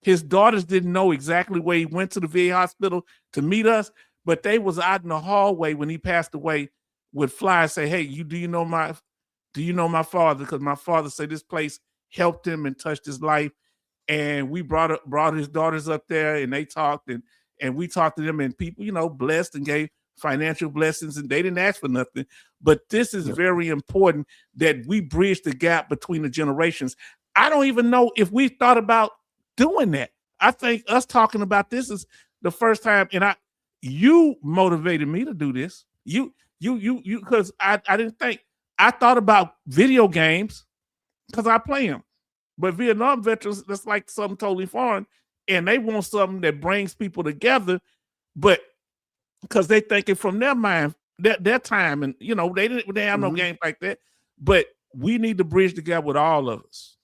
His daughters didn't know exactly where he went to the VA hospital to meet us, but they was out in the hallway when he passed away with flyers say, "Hey, do you know my father?" Because my father said this place helped him and touched his life. And we brought his daughters up there, and they talked, and we talked to them, and people, blessed and gave financial blessings, and they didn't ask for nothing. But this is very important that we bridge the gap between the generations. I don't even know if we thought about doing that. I think us talking about this is the first time, and you motivated me to do this. You because I didn't think. I thought about video games because I play them. But Vietnam veterans, that's like something totally foreign, and they want something that brings people together, but because they think it from their mind, their time, and they have no games like that. But we need to bridge the gap with all of us,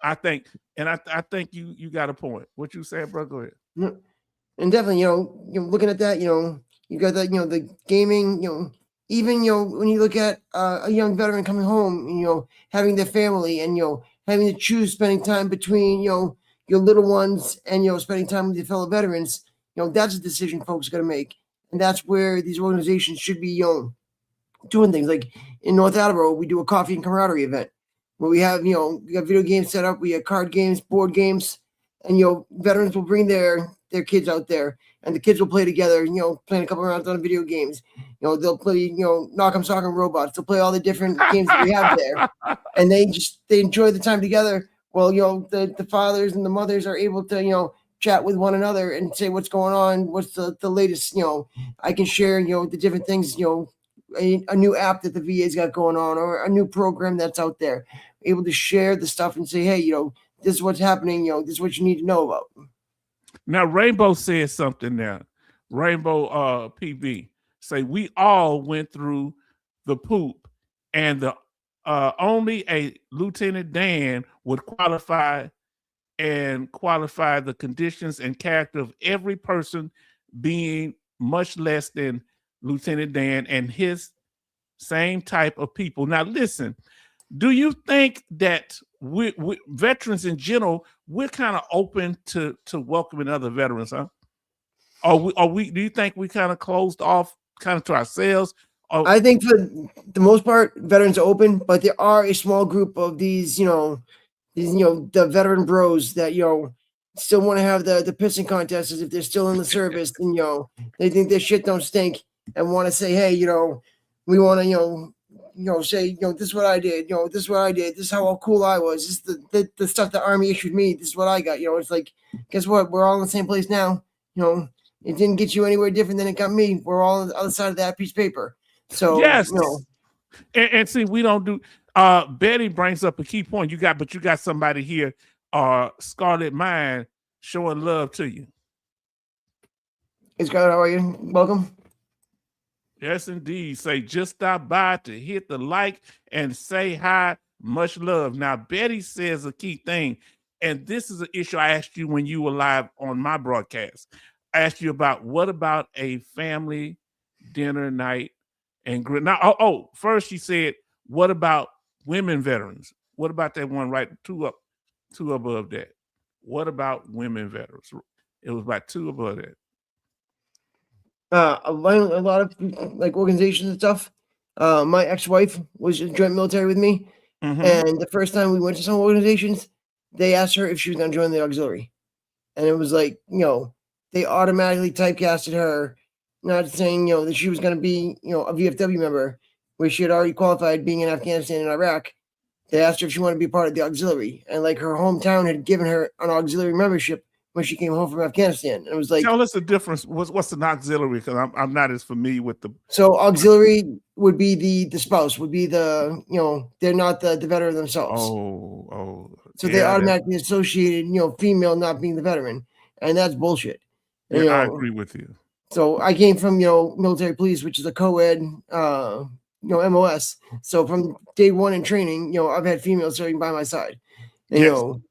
I think, and I think you got a point. What you said, bro? Go ahead. And definitely, looking at that, you got that, the gaming, even when you look at a young veteran coming home, having their family and having to choose spending time between your little ones and spending time with your fellow veterans, that's a decision folks got to make, and that's where these organizations should be doing things. Like in North Attleboro, we do a coffee and camaraderie event where we have we got video games set up, we have card games, board games, and veterans will bring their kids out there, and the kids will play together, playing a couple rounds on video games. They'll play, Knock 'em Sock 'em Robots. They'll play all the different games that we have there. And they enjoy the time together. Well, the fathers and the mothers are able to, chat with one another and say what's going on, what's the latest, I can share, the different things, a new app that the VA's got going on, or a new program that's out there. Able to share the stuff and say, hey, this is what's happening, this is what you need to know about. Now, Rainbow says something now. Rainbow PB say we all went through the poop, and the only a Lieutenant Dan would qualify the conditions and character of every person being much less than Lieutenant Dan and his same type of people. Now, listen, do you think that we veterans in general, we're kind of open to welcoming other veterans, huh? Do you think we kind of closed off kind of to ourselves? I think for the most part, veterans are open, but there are a small group of these, the veteran bros that, still want to have the pissing contest as if they're still in the service, and, they think their shit don't stink and want to say, hey, we want to, say, this is what I did, this is what I did, this is how cool I was, this is the stuff the Army issued me, this is what I got, it's like, guess what? We're all in the same place now, it didn't get you anywhere different than it got me. We're all on the other side of that piece of paper. So, yes. And see, we don't do, Betty brings up a key point. But you got somebody here, Scarlet Mind, showing love to you. Hey, Scarlet, how are you? Welcome. Yes, indeed. Say, just stop by to hit the like and say hi. Much love. Now, Betty says a key thing, and this is an issue I asked you when you were live on my broadcast. I asked you about what about a family dinner night and now. First she said, what about women veterans? What about that one right two above that? What about women veterans? It was about two above that. A lot of like organizations and stuff. My ex-wife was joint military with me, and the first time we went to some organizations, they asked her if she was going to join the auxiliary, and it was like, they automatically typecasted her, not saying, that she was going to be, a VFW member, where she had already qualified being in Afghanistan and Iraq. They asked her if she wanted to be part of the auxiliary, and like her hometown had given her an auxiliary membership when she came home from Afghanistan. And it was like, tell us the difference. What's an auxiliary? Because I'm not as familiar with the. So auxiliary would be the spouse, would be the, they're not the veteran themselves. So they automatically associated, female not being the veteran, and that's bullshit. Yeah, I agree with you. So I came from, military police, which is a co-ed, MOS. So from day one in training, I've had females serving by my side. And,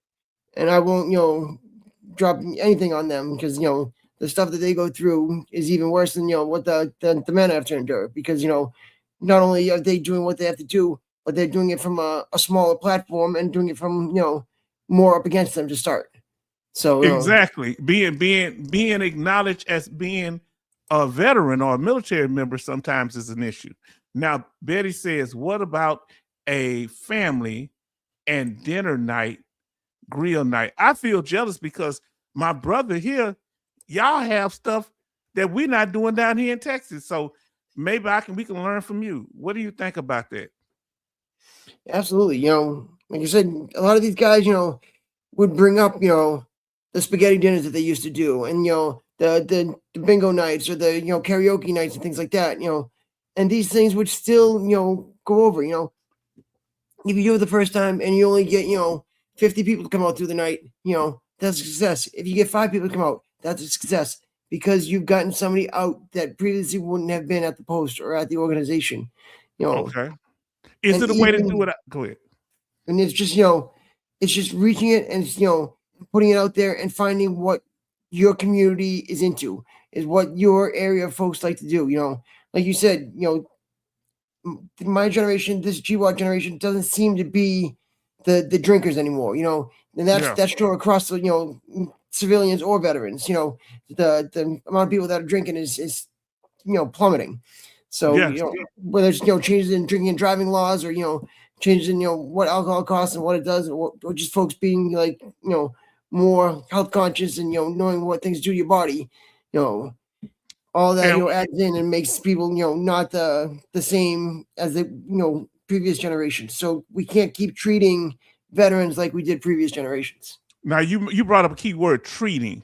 and I won't, drop anything on them because, the stuff that they go through is even worse than, what the men have to endure, because, not only are they doing what they have to do, but they're doing it from a smaller platform and doing it from, more up against them to start. So exactly, being acknowledged as being a veteran or a military member sometimes is an issue. Now, Betty says, what about a family and dinner night, grill night? I feel jealous because my brother here, y'all have stuff that we're not doing down here in Texas. So maybe we can learn from you. What do you think about that? Absolutely. Like I said, a lot of these guys, would bring up, the spaghetti dinners that they used to do, and, the bingo nights or the, karaoke nights and things like that, and these things would still, go over, if you do it the first time and you only get, 50 people to come out through the night, that's a success. If you get 5 people to come out, that's a success, because you've gotten somebody out that previously wouldn't have been at the post or at the organization, Okay. Is it a way to do it? Go ahead. And it's just, it's just reaching it and, putting it out there and finding what your community is into, is what your area of folks like to do. Like you said, my generation, this GWAT generation, doesn't seem to be the drinkers anymore, and that's true across the, civilians or veterans. The amount of people that are drinking is plummeting. So, whether it's, changes in drinking and driving laws, or, changes in, what alcohol costs and what it does, or just folks being like, more health conscious and, knowing what things do to your body, all that, adds in and makes people, not the same as the, previous generations. So we can't keep treating veterans like we did previous generations. Now you brought up a key word, treating,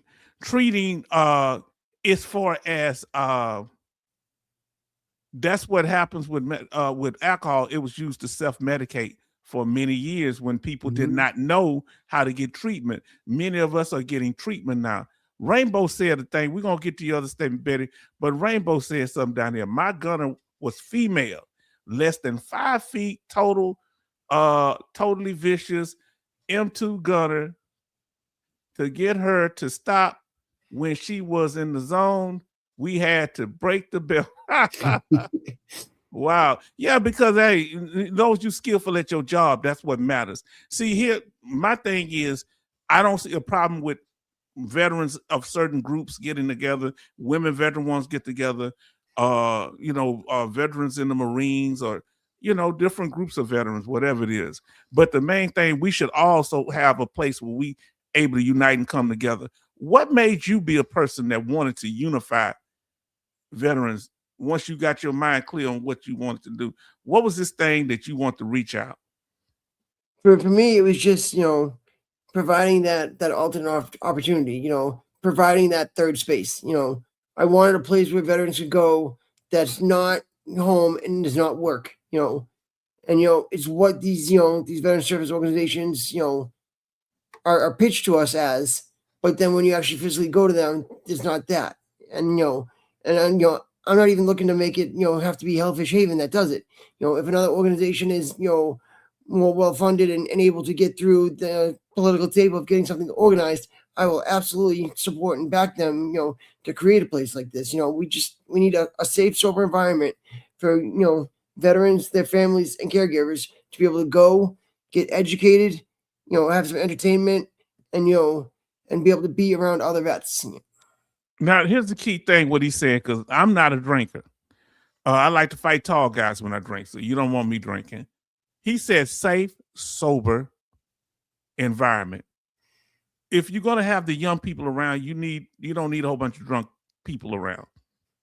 as far as, that's what happens with alcohol. It was used to self-medicate for many years when people did not know how to get treatment. Many of us are getting treatment now. Rainbow said a thing. We're going to get to your other statement, Betty, but Rainbow said something down there. My gunner was female, less than 5 feet total, totally vicious, M2 gunner. To get her to stop when she was in the zone, We had to break the bell. Wow. Yeah, because hey, those you skillful at your job, that's what matters. See, here, my thing is, I don't see a problem with veterans of certain groups getting together. Women veteran ones get together. Veterans in the Marines, or different groups of veterans, whatever it is. But the main thing, we should also have a place where we able to unite and come together. What made you be a person that wanted to unify veterans once you got your mind clear on what you wanted to do? What was this thing that you want to reach out? For me, it was just providing that alternate opportunity. Providing that third space. I wanted a place where veterans could go that's not home and does not work. And it's what these these veteran service organizations are pitched to us as. But then when you actually physically go to them, it's not that. And I'm not even looking to make it have to be Hellfish Haven that does it. If another organization is more well funded and able to get through the political table of getting something organized, I will absolutely support and back them. To create a place like this. We need a safe, sober environment for veterans, their families, and caregivers to be able to go get educated, have some entertainment, and and be able to be around other vets. Now, here's the key thing, what he said, because I'm not a drinker. I like to fight tall guys when I drink, so you don't want me drinking. He said safe, sober environment. If you're going to have the young people around, you don't need a whole bunch of drunk people around.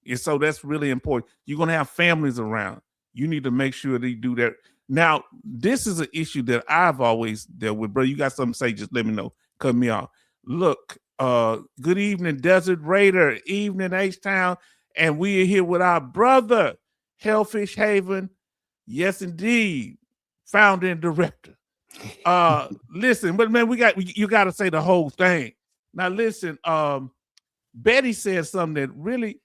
And so that's really important. You're going to have families around. You need to make sure they do that. Now, this is an issue that I've always dealt with. Bro, you got something to say, just let me know. Cut me off. Look, good evening, Desert Raider. Evening, H-Town. And we are here with our brother, Hellfish Haven. Yes, indeed. Founder and director. Listen, but man, you got to say the whole thing. Now, listen, Betty said something that really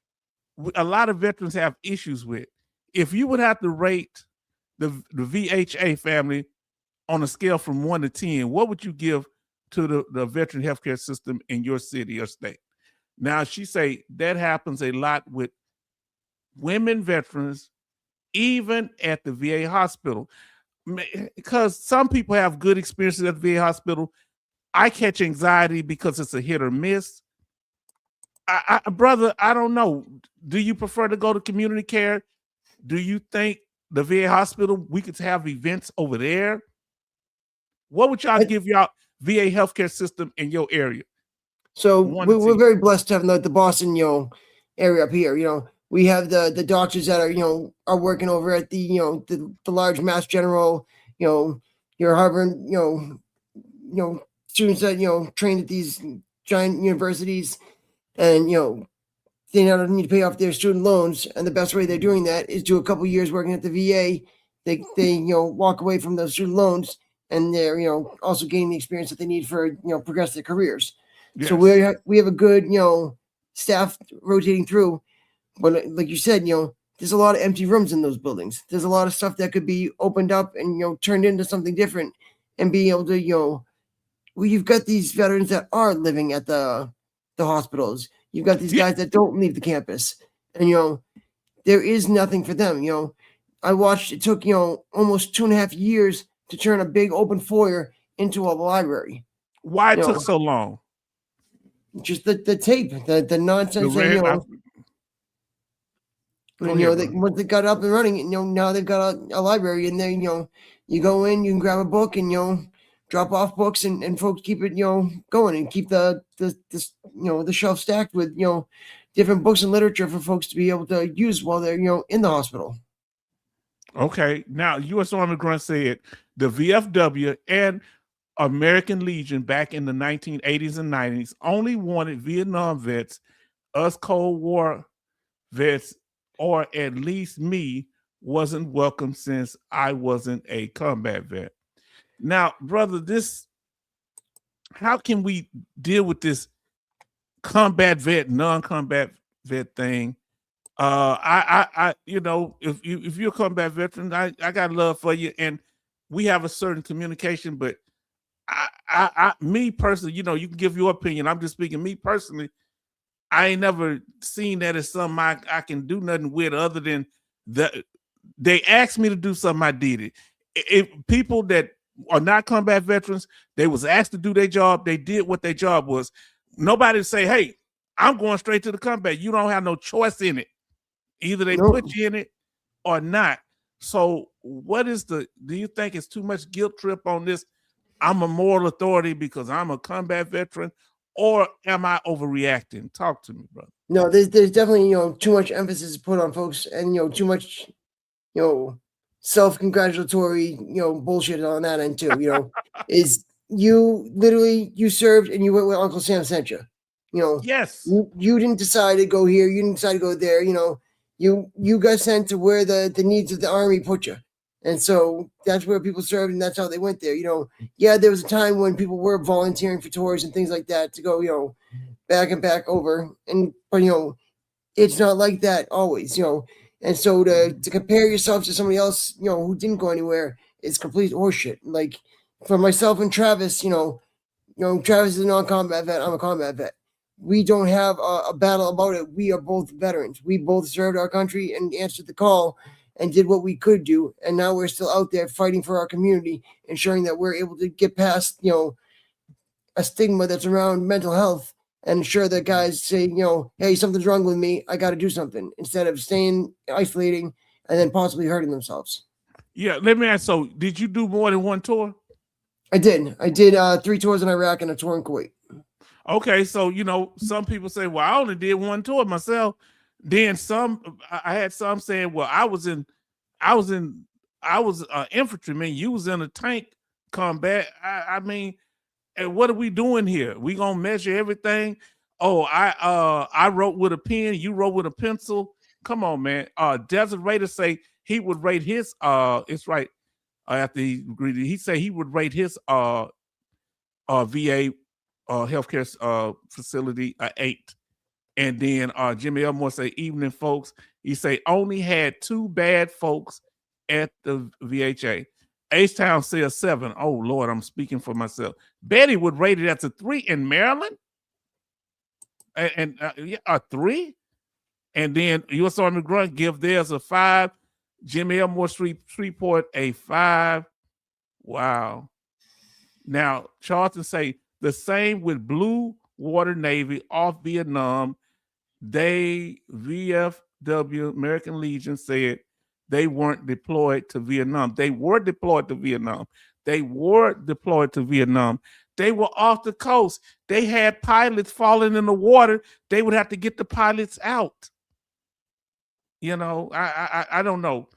a lot of veterans have issues with. If you would have to rate the VHA family on a scale from 1 to 10, what would you give to the veteran healthcare system in your city or state? Now, she say that happens a lot with women veterans, even at the VA hospital. Because some people have good experiences at the VA hospital. I catch anxiety because it's a hit or miss. Brother, I don't know. Do you prefer to go to community care? Do you think the VA hospital, we could have events over there? What would y'all give y'all VA healthcare system in your area? So we're very blessed to have the Boston area up here. We have the doctors that are working over at the the large Mass General, your Harvard, students that trained at these giant universities, and they not need to pay off their student loans, and the best way they're doing that is do a couple years working at the VA. They walk away from those student loans, and they're also gaining the experience that they need for progress their careers. Yes. So we have a good staff rotating through. But like you said, there's a lot of empty rooms in those buildings. There's a lot of stuff that could be opened up and turned into something different, and being able to you've got these veterans that are living at the hospitals. You've got these guys that don't leave the campus, and there is nothing for them. I watched it took almost 2.5 years to turn a big open foyer into a library. Why it took so long? Just the tape, the nonsense. Once they got up and running, now they've got a library, and then you go in, you can grab a book, and drop off books, and folks keep it going, and keep the shelf stacked with different books and literature for folks to be able to use while they're in the hospital. Okay, now U.S. Army Grunt said the VFW and American Legion back in the 1980s and 90s only wanted Vietnam vets, us Cold War vets, or at least me, wasn't welcome since I wasn't a combat vet. Now, brother, how can we deal with this combat vet, non-combat vet thing? If you're a combat veteran, I got love for you, and we have a certain communication, but me personally, you can give your opinion. I'm just speaking me personally. I ain't never seen that as something I can do nothing with other than they asked me to do something, I did it. If people that are not combat veterans, they was asked to do their job, they did what their job was. Nobody say, hey, I'm going straight to the combat. You don't have no choice in it. Either they put you in it or not. So do you think it's too much guilt trip on this? I'm a moral authority because I'm a combat veteran, or am I overreacting? Talk to me, brother. No, there's definitely, too much emphasis put on folks, and, too much, self-congratulatory, bullshit on that end too, is you literally, you served and you went where Uncle Sam sent you. Yes. You didn't decide to go here, you didn't decide to go there, you got sent to where the needs of the Army put you. And so that's where people served, and that's how they went there. Yeah, there was a time when people were volunteering for tours and things like that to go, back and back over. But it's not like that always, And so to compare yourself to somebody else, who didn't go anywhere is complete horseshit. Like for myself and Travis, Travis is a non-combat vet. I'm a combat vet. We don't have a battle about it. We are both veterans. We both served our country and answered the call and did what we could do. And now we're still out there fighting for our community, ensuring that we're able to get past, a stigma that's around mental health, and ensure that guys say, hey, something's wrong with me. I got to do something, instead of staying isolating and then possibly hurting themselves. Yeah, let me ask. So, did you do more than one tour? I did. I did 3 tours in Iraq and a tour in Kuwait. Okay, so some people say, "Well, I only did one tour myself." Then I had some saying, "Well, I was infantryman. You was in a tank combat." I mean, what are we doing here? We gonna measure everything? Oh, I wrote with a pen. You wrote with a pencil. Come on, man. Desert Raider say he would rate his. It's right. After he said he would rate his VA healthcare facility 8. And then Jimmy Elmore say, evening folks. He say only had 2 bad folks at the VHA. H-Town says 7. Oh Lord, I'm speaking for myself. Betty would rate it as a 3 in Maryland. And a 3. And then U.S. Army Grunt give theirs a 5. Jimmy Elmore Shreveport a 5. Wow. Now Charlton say the same with Blue Water Navy off Vietnam. They VFW American Legion said they weren't deployed to Vietnam. They were deployed to Vietnam. They were deployed to Vietnam. They were off the coast. They had pilots falling in the water. They would have to get the pilots out. I don't know.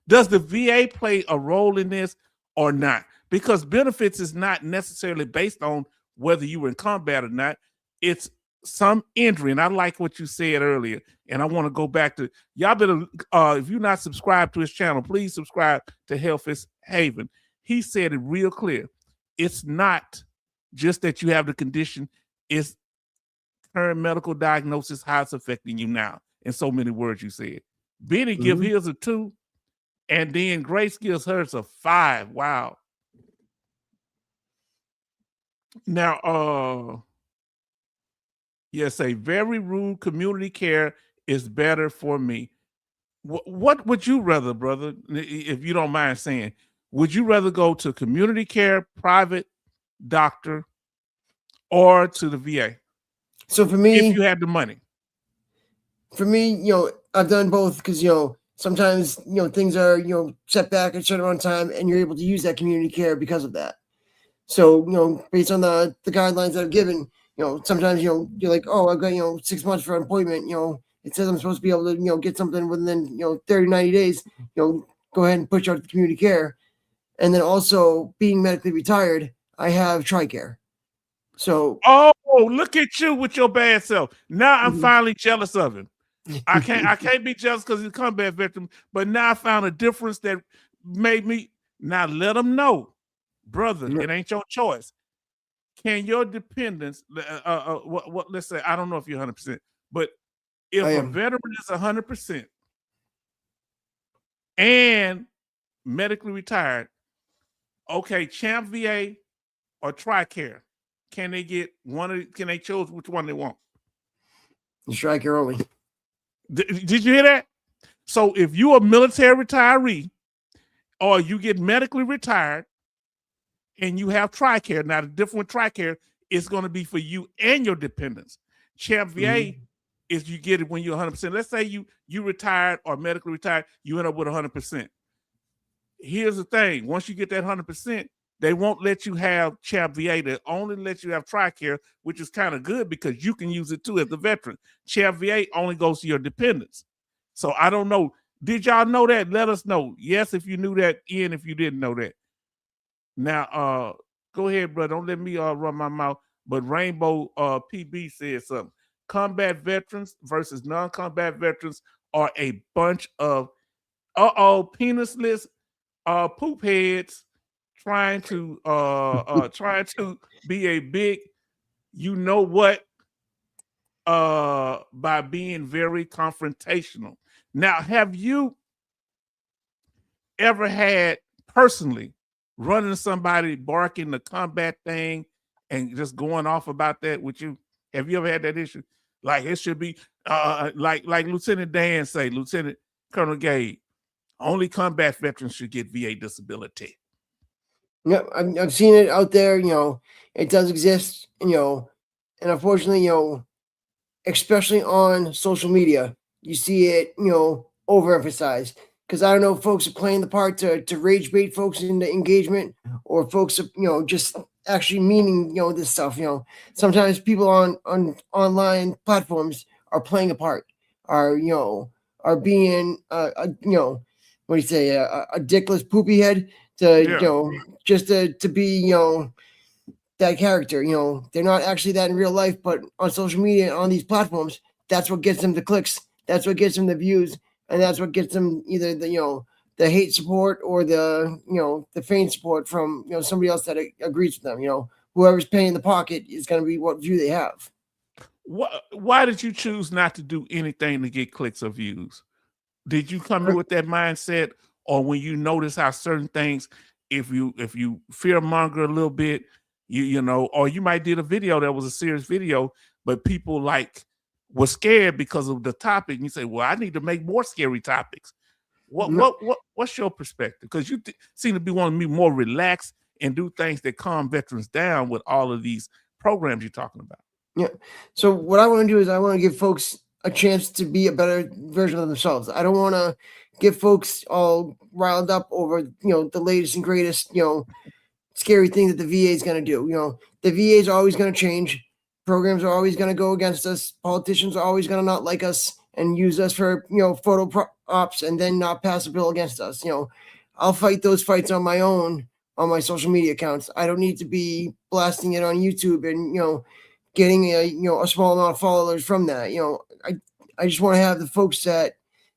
Does the VA play a role in this or not? Because benefits is not necessarily based on whether you were in combat or not. It's some injury. And I like what you said earlier. And I want to go back to y'all better, if you're not subscribed to his channel, please subscribe to Hellfish Haven. He said it real clear. It's not just that you have the condition, it's current medical diagnosis, how it's affecting you now. In so many words you said. Benny give his a 2, and then Grace gives hers a 5. Wow. Now, yes, a very rude community care is better for me. What would you rather, brother, if you don't mind saying? Would you rather go to community care, private doctor, or to the VA? So for me, if you had the money. For me, I've done both because, sometimes, things are, set back at a certain amount of time, and you're able to use that community care because of that. So, based on the guidelines that I've given, sometimes, you're like, oh, I've got, 6 months for an appointment, it says I'm supposed to be able to, get something within, 30, 90 days, go ahead and push out the community care. And then also being medically retired, I have TRICARE. So. Oh, look at you with your bad self. Now I'm finally jealous of him. I can't be jealous because he's a combat veteran, but now I found a difference that made me. Now let him know, brother, it ain't your choice. Can your dependents, what let's say, I don't know if you're 100%, but if a veteran is 100% and medically retired, okay, Champ VA or TRICARE, can they get can they choose which one they want? Striker only. Did you hear that? So if you're a military retiree or you get medically retired and you have TRICARE, now the difference with TRICARE is going to be for you and your dependents. Champ VA is you get it when you're 100%. Let's say you retired or medically retired, you end up with 100%. Here's the thing. Once you get that 100%, they won't let you have Champ VA. They only let you have TRICARE, which is kind of good because you can use it too as a veteran. Champ VA only goes to your dependents. So I don't know. Did y'all know that? Let us know. Yes, if you knew that. Ian, if you didn't know that. Now, go ahead, brother. Don't let me run my mouth. But Rainbow PB said something. Combat veterans versus non-combat veterans are a bunch of penisless poop heads trying to be a big you know what by being very confrontational. Now, have you ever had personally running somebody barking the combat thing and just going off about that with you? Have you ever had that issue? Like it should be like Lieutenant Dan say, Lieutenant Colonel Gabe, only combat veterans should get VA disability. Yeah, I've seen it out there. It does exist. And unfortunately, especially on social media, you see it, overemphasized. Because I don't know if folks are playing the part to rage bait folks into engagement, or folks are, just actually meaning, this stuff. Sometimes people on online platforms are playing a part, are being, what do you say, a dickless poopy head to, just to be, that character. They're not actually that in real life, but on social media and on these platforms, that's what gets them the clicks. That's what gets them the views. And that's what gets them either the hate support or the faint support from somebody else that agrees with them. Whoever's paying the pocket is going to be what view they have. Why did you choose not to do anything to get clicks or views? Did you come in with that mindset, or when you notice how certain things, if you fear monger a little bit, or you might did a video that was a serious video, but people was scared because of the topic, and you say, well, I need to make more scary topics. What's your perspective? Because you seem to be wanting me more relaxed and do things that calm veterans down with all of these programs you're talking about. Yeah. So what I want to do is I want to give folks a chance to be a better version of themselves. I don't want to get folks all riled up over, the latest and greatest, scary thing that the VA is going to do. The VA is always going to change. Programs are always going to go against us. Politicians are always going to not like us and use us for, photo ops and then not pass a bill against us. I'll fight those fights on my own, on my social media accounts. I don't need to be blasting it on YouTube and, getting a small amount of followers from that. I just want to have the folks that,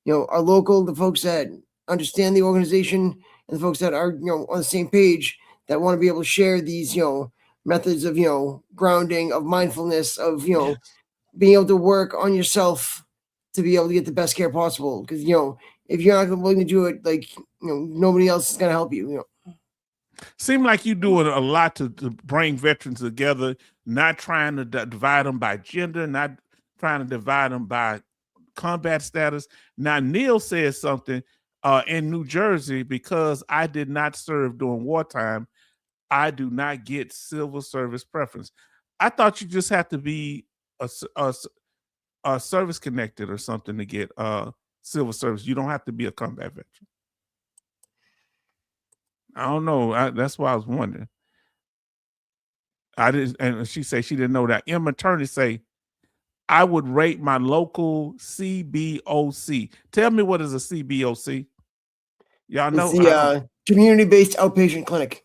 are local, the folks that understand the organization, and the folks that are, on the same page, that want to be able to share these, methods of, grounding, of mindfulness, of, being able to work on yourself to be able to get the best care possible. Because, if you're not willing to do it, nobody else is going to help you. Seem like you're doing a lot to bring veterans together, not trying to divide them by gender, not trying to divide them by combat status. Now, Neil says something in New Jersey, because I did not serve during wartime, I do not get civil service preference. I thought you just have to be a service connected or something to get civil service. You don't have to be a combat veteran. I don't know. That's why I was wondering. I didn't, and she said she didn't know that. Emma Attorney say, I would rate my local CBOC. Tell me, what is a CBOC? Y'all know? It's the community-based outpatient clinic.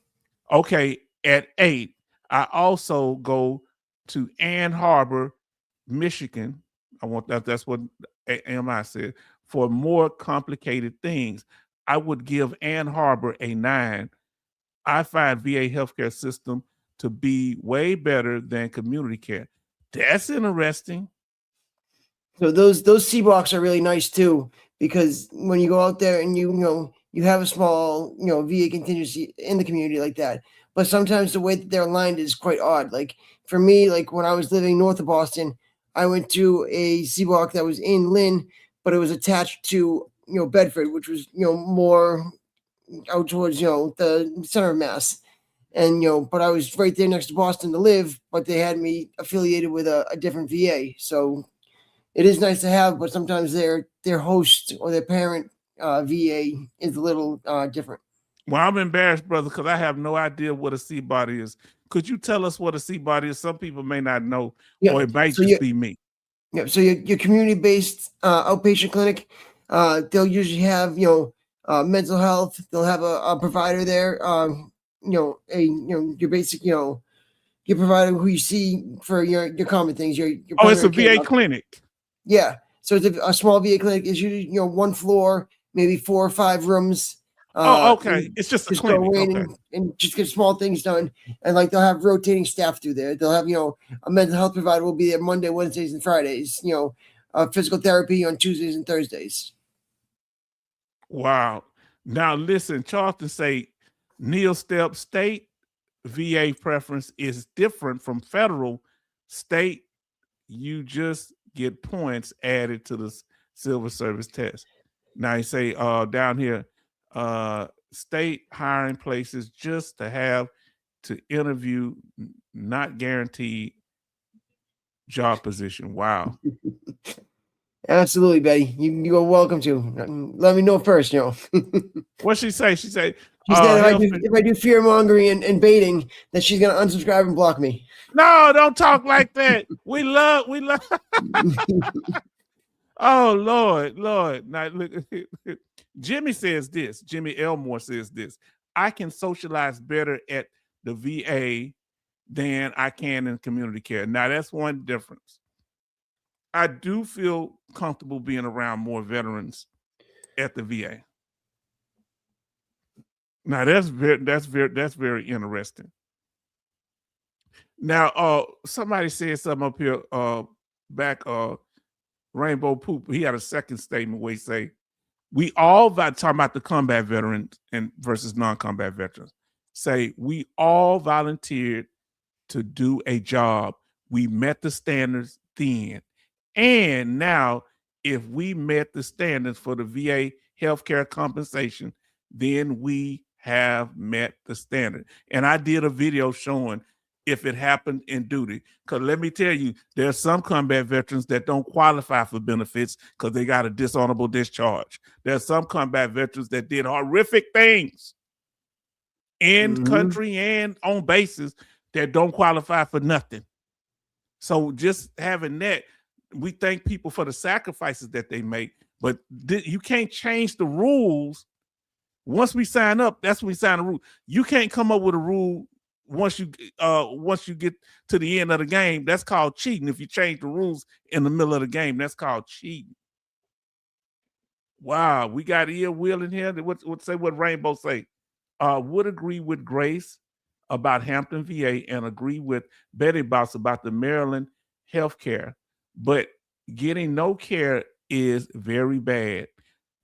Okay, at 8. I also go to Ann Arbor, Michigan. I want that. That's what AMI said. For more complicated things, I would give Ann Arbor a 9. I find VA healthcare system to be way better than community care. That's interesting. So those C blocks are really nice too, because when you go out there and you have a small VA contingency in the community like that, but sometimes the way that they're aligned is quite odd. Like for me, like when I was living north of Boston, I went to a C block that was in Lynn, but it was attached to Bedford, which was more out towards the center of Mass. And but I was right there next to Boston to live, but they had me affiliated with a different VA. So it is nice to have, but sometimes their host or their parent VA is a little different. Well, I'm embarrassed, brother, because I have no idea what a C body is. Could you tell us what a C body is? Some people may not know, or it might just be me. Yeah, so your community-based outpatient clinic, they'll usually have mental health. They'll have a provider there. Your basic your provider who you see for your common things. Your it's a VA clinic. Yeah, so it's a small VA clinic. Is usually one floor, maybe 4 or 5 rooms. Okay. It's just a clinic. Go in and just get small things done. And like they'll have rotating staff through there. They'll have, a mental health provider will be there Monday, Wednesdays, and Fridays, physical therapy on Tuesdays and Thursdays. Wow. Now listen, Charlton say Neil Step state VA preference is different from federal. State, you just get points added to the civil service test. Now you say down here, state hiring places just to have to interview, not guaranteed job position. Wow. Absolutely, Betty. You are welcome to. Let me know first, What'd she say? She said, if I do fear mongering and baiting, that she's gonna unsubscribe and block me. No, don't talk like that. we love. Oh, Lord. Now look, Jimmy says this. Jimmy Elmore says this. I can socialize better at the VA than I can in community care. Now that's one difference. I do feel comfortable being around more veterans at the VA. Now that's very interesting. Now, somebody said something up here back. Rainbow Poop. He had a second statement where he say, "We all talking about the combat veterans and versus non-combat veterans. Say we all volunteered to do a job. We met the standards then, and now if we met the standards for the VA healthcare compensation, then we have met the standard." And I did a video showing if it happened in duty. Because let me tell you, there's some combat veterans that don't qualify for benefits because they got a dishonorable discharge. There's some combat veterans that did horrific things in country and on bases that don't qualify for nothing. So just having that, we thank people for the sacrifices that they make, but you can't change the rules. Once we sign up, that's when we sign a rule. You can't come up with a rule once you get to the end of the game. That's called cheating. If you change the rules in the middle of the game, that's called cheating. Wow, we got Ear Will in here. What Rainbow say? Would agree with Grace about Hampton VA and agree with Betty Boss about the Maryland healthcare, but getting no care is very bad.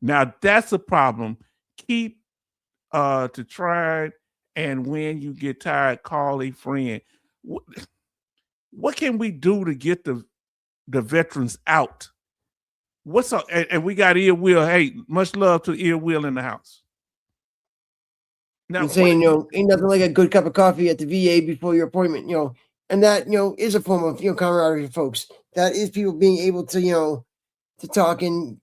Now that's a problem. Keep to try. And when you get tired, call a friend. What can we do to get the veterans out? What's up? And we got Ear Will. Hey, much love to Ear Will in the house. Now, I'm saying, ain't nothing like a good cup of coffee at the VA before your appointment, and that, is a form of, camaraderie, folks. That is people being able to, to talk and,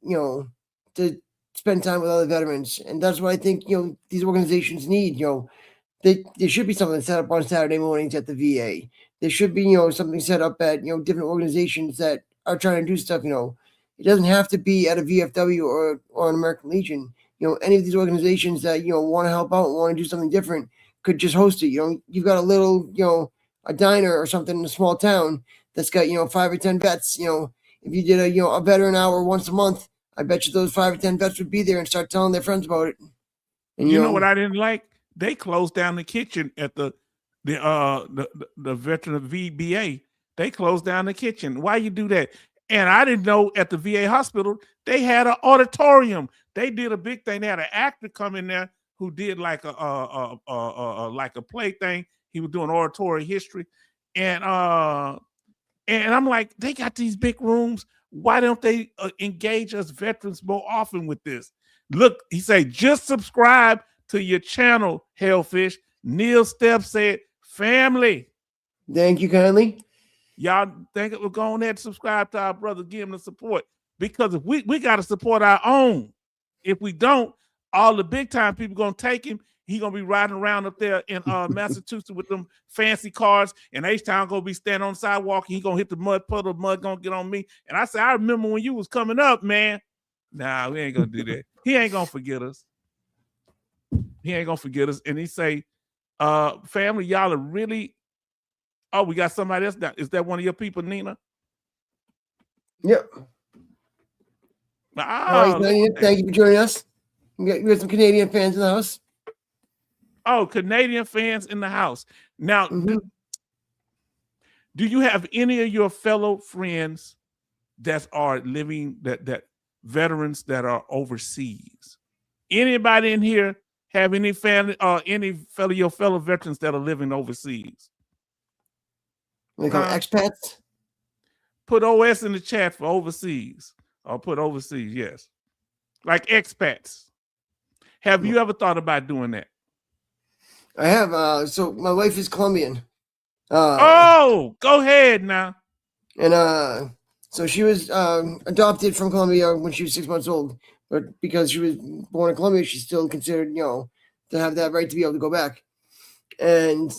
to spend time with other veterans. And that's what I think, these organizations need, there should be something set up on Saturday mornings at the VA. There should be, something set up at, different organizations that are trying to do stuff, It doesn't have to be at a VFW or an American Legion. Any of these organizations that, want to help out and want to do something different could just host it. You've got a little, a diner or something in a small town that's got, 5 or 10 vets. If you did a veteran hour once a month, I bet you those 5 or 10 vets would be there and start telling their friends about it. And you know what I didn't like? They closed down the kitchen at the veteran VBA. They closed down the kitchen. Why you do that? And I didn't know at the VA hospital they had an auditorium. They did a big thing. They had an actor come in there who did like a play thing. He was doing oratory history, and I'm like, they got these big rooms. Why don't they engage us veterans more often with this? Look, he said, just subscribe to your channel, Hellfish. Neil Stepp said, family. Thank you kindly. Y'all think it will go on there and subscribe to our brother, give him the support. Because if we got to support our own. If we don't, all the big time people going to take him. He going to be riding around up there in Massachusetts with them fancy cars, and H-Town going to be standing on the sidewalk. He going to hit the mud puddle, mud going to get on me. And I said, I remember when you was coming up, man. Nah, we ain't going to do that. He ain't going to forget us. He ain't going to forget us. And he say, family, y'all are really, oh, we got somebody else now. Is that one of your people, Nina? Yep. Oh, thank you for joining us. We got some Canadian fans in the house. Oh, Canadian fans in the house. Now, do you have any of your fellow friends that are living, that veterans that are overseas? Anybody in here have any family or your fellow veterans that are living overseas? They call expats. Put OS in the chat for overseas, or put overseas, yes. Like expats. Have you ever thought about doing that? I have. So my wife is Colombian. Oh, go ahead now. And so she was adopted from Colombia when she was 6 months old. But because she was born in Colombia, she's still considered, to have that right to be able to go back. And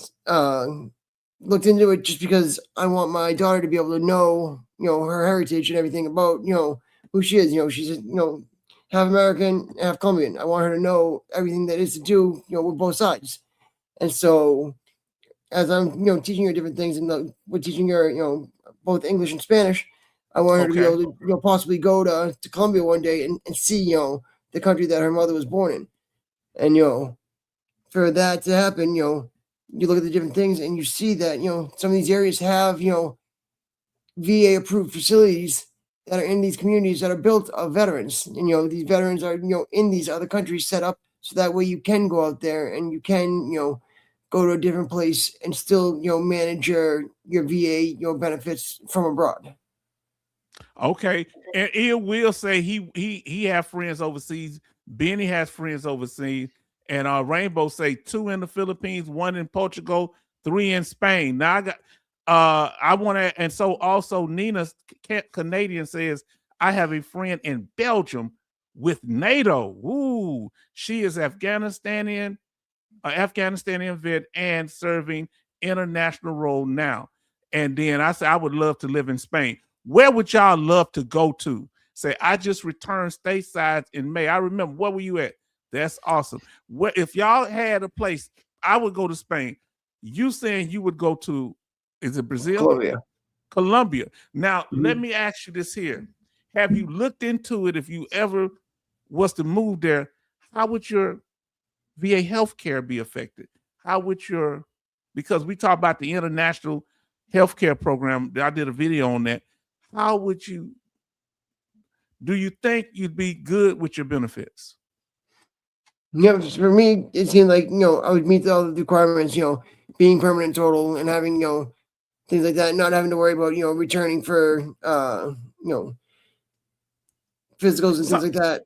looked into it just because I want my daughter to be able to know, her heritage and everything about, who she is. She's, half American, half Colombian. I want her to know everything that is to do, with both sides. And so as I'm, teaching her different things, and we're teaching her, both English and Spanish, I want her to be able to, possibly go to Colombia one day and see, the country that her mother was born in. And, for that to happen, you look at the different things and you see that, some of these areas have, VA approved facilities that are in these communities that are built of veterans. And, these veterans are, in these other countries set up so that way you can go out there and you can, go to a different place and still, manage your VA, benefits from abroad. Okay. And Ian will say he have friends overseas. Benny has friends overseas. And Rainbow say 2 in the Philippines, 1 in Portugal, 3 in Spain. Now I got I want to, and so also Nina Canadian says, I have a friend in Belgium with NATO. Ooh, she is Afghanistanian vet and serving international role now. And then I said, I would love to live in Spain. Where would y'all love to go to? Say, I just returned stateside in May. I remember, where were you at? That's awesome. If y'all had a place, I would go to Spain. You saying you would go to, is it Brazil? Colombia. Now, let me ask you this here. Have you looked into it? If you ever was to move there, how would your VA healthcare be affected? How would because we talk about the international healthcare program. I did a video on that. How would do you think you'd be good with your benefits? Yeah, for me, it seemed like, I would meet all the requirements, being permanent total and having, things like that, not having to worry about, returning for, physicals and things like that.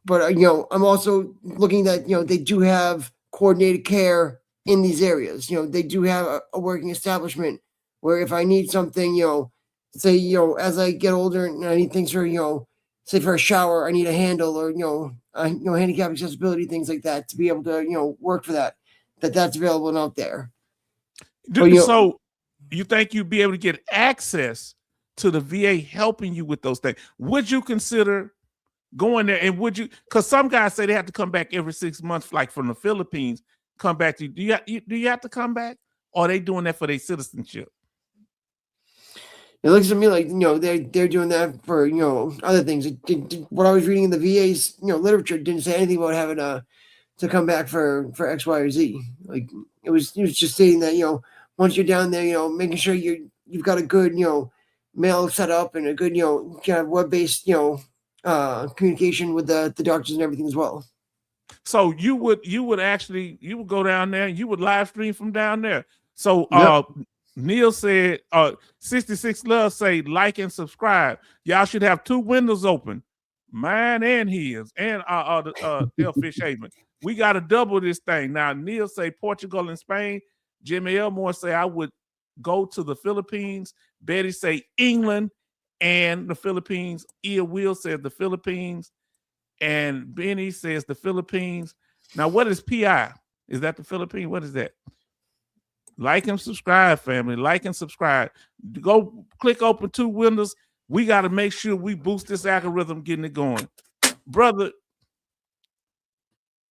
But, I'm also looking that, they do have coordinated care in these areas. They do have a working establishment where if I need something, say, as I get older and I need things for, say for a shower, I need a handle or, handicap accessibility, things like that to be able to, work for that's available and out there. So you think you'd be able to get access to the VA helping you with those things? Would you consider going there? And would you, because some guys say they have to come back every 6 months, like from the Philippines, come back to you. Do you have to come back? Or are they doing that for their citizenship? It looks to me like, they're doing that for, other things. What I was reading in the VA's, literature didn't say anything about having to come back for X, Y, or Z. Like it was just saying that, once you're down there, making sure you've got a good, mail set up and a good, kind of web-based, communication with the doctors and everything as well. So you would actually go down there and you would live stream from down there. So Neil said 66 Love say like and subscribe. Y'all should have 2 windows open. Mine and his and Hellfish Haven. We got to double this thing. Now Neil say Portugal and Spain. Jimmy Elmore say I would go to the Philippines. Betty say England and the Philippines. Ia Will says the Philippines. And Benny says the Philippines. Now, what is PI? Is that the Philippines? What is that? Like and subscribe, family. Like and subscribe. Go click open 2 windows. We got to make sure we boost this algorithm, getting it going. Brother,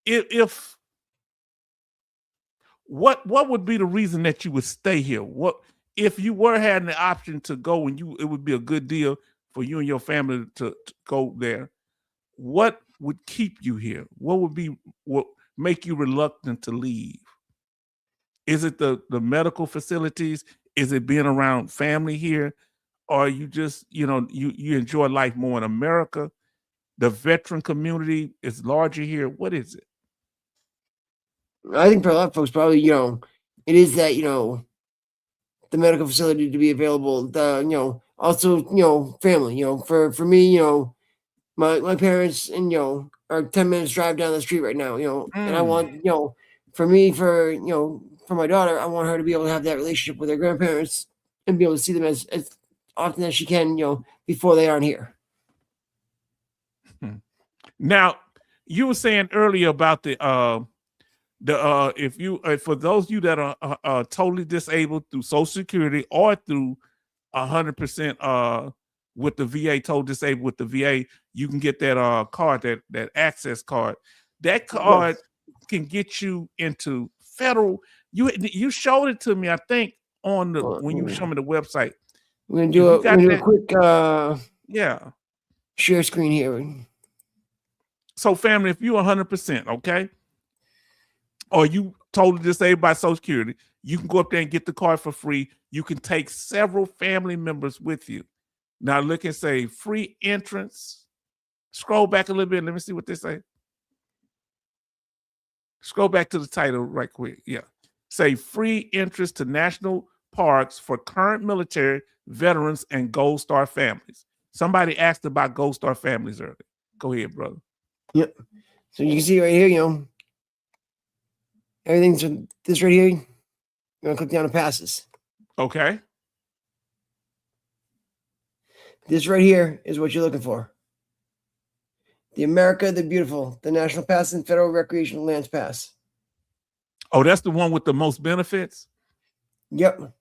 if what would be the reason that you would stay here? What if you were having the option to go and it would be a good deal for you and your family to go there? What would keep you here? What make you reluctant to leave? Is it the medical facilities? Is it being around family here? Or you just, you enjoy life more in America? The veteran community is larger here. What is it? I think for a lot of folks, probably, it is that, the medical facility to be available. Also, family, for me, my parents and, are 10 minutes drive down the street right now, and I want, for me, for my daughter, I want her to be able to have that relationship with her grandparents and be able to see them as often as she can, before they aren't here. Now, you were saying earlier about for those of you that are totally disabled through Social Security or through 100% with the VA, totally disabled with the VA, you can get that card, that access card. That card can get you into federal. You showed it to me, I think, on when you showed me the website. We're gonna do a quick share screen here. So, family, if you're 100%, okay, or you totally disabled by Social Security, you can go up there and get the card for free. You can take several family members with you. Now look and say free entrance. Scroll back a little bit. Let me see what they say. Scroll back to the title right quick. Yeah. Say free entrance to national parks for current military, veterans, and Gold Star families. Somebody asked about Gold Star families earlier. Go ahead, brother. Yep. So you can see right here, everything's this right here. You're going to click down to passes. Okay. This right here is what you're looking for. The America the Beautiful, the National Pass and Federal Recreational Lands Pass. Oh, that's the one with the most benefits? Yep.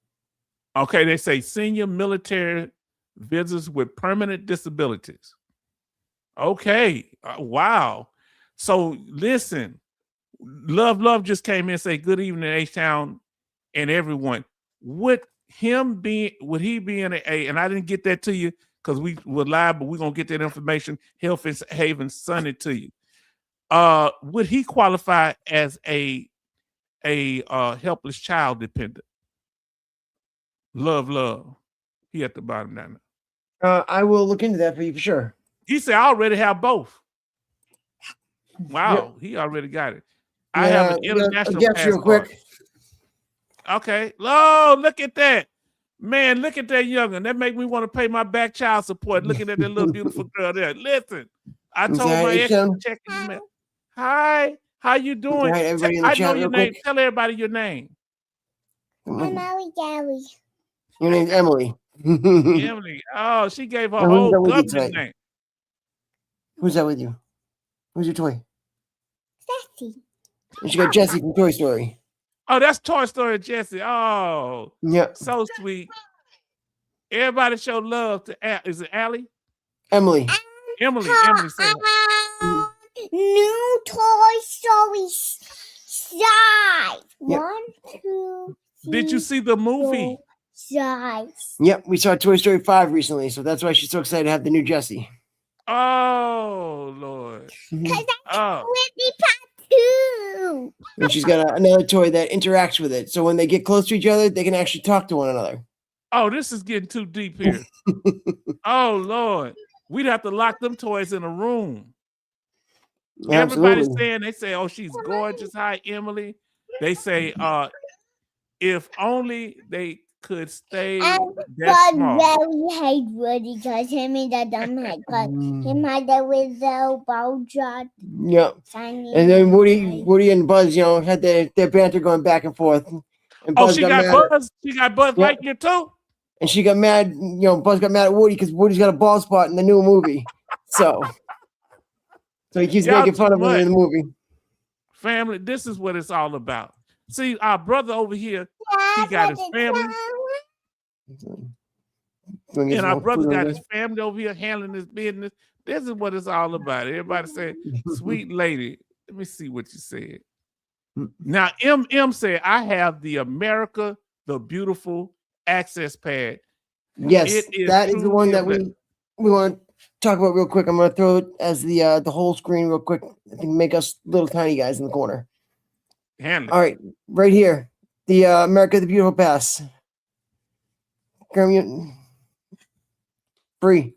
Okay, they say senior military visitors with permanent disabilities. Okay. Wow. So listen, Love just came in and say, good evening, H-Town and everyone. Would he be in and I didn't get that to you because we were live, but we're going to get that information. Hellfish Haven sent it to you. Would he qualify as a helpless child dependent? Love. He at the bottom down there. I will look into that for you for sure. He said, I already have both. Wow, yep. He already got it. I have an international passport. Real quick. Okay. Oh, look at that. Man, look at that youngin'. That make me want to pay my back child support. Looking at that little beautiful girl there. Listen, I told my ex to check his mail. Hi, how you doing? Right, I know your name. Tell everybody your name. Emily Gary. Your name's Emily. Emily. Oh, she gave her whole government name. Who's that with you? Who's your toy? Jessie. And she got Jessie from Toy Story. Oh, that's Toy Story Jessie. Oh, yeah, so sweet. Everybody show love to is it Allie? Emily. Emily said new Toy Story 5. Yep. 1, 2, 3. Did you see the movie? 5. Yep, we saw Toy Story 5 recently, so that's why she's so excited to have the new Jessie. Oh, Lord. Because that's Whitney Part 2. And she's got another toy that interacts with it. So when they get close to each other, they can actually talk to one another. Oh, this is getting too deep here. Oh, Lord. We'd have to lock them toys in a room. Everybody's Absolutely. saying, they say, oh, she's gorgeous. Hi, Emily. They say, if only they could stay that But small. very hate Woody because him and the dumb head. Because Mm. him had the whistle, Bowdrot, Yep. Shiny. And then Woody and Buzz, you know, had their banter going back and forth. And Oh, Buzz she got mad. Buzz. She got Buzz Yep. Lightyear too. And she got mad, you know, Buzz got mad at Woody because Woody's got a bald spot in the new movie. So he keeps Y'all making fun too of him in much. the movie. Family, this is what it's all about. See, our brother over here, he got his family. And our brother got his family over here handling his business. This is what it's all about. Everybody say, sweet lady. Let me see what you said. Now, M said, I have the America the Beautiful access pad. Yes, that is the one that truly we want to talk about real quick. I'm going to throw it as the whole screen real quick. I think make us little tiny guys in the corner. handle it. All right, right here, the America the Beautiful pass. Free.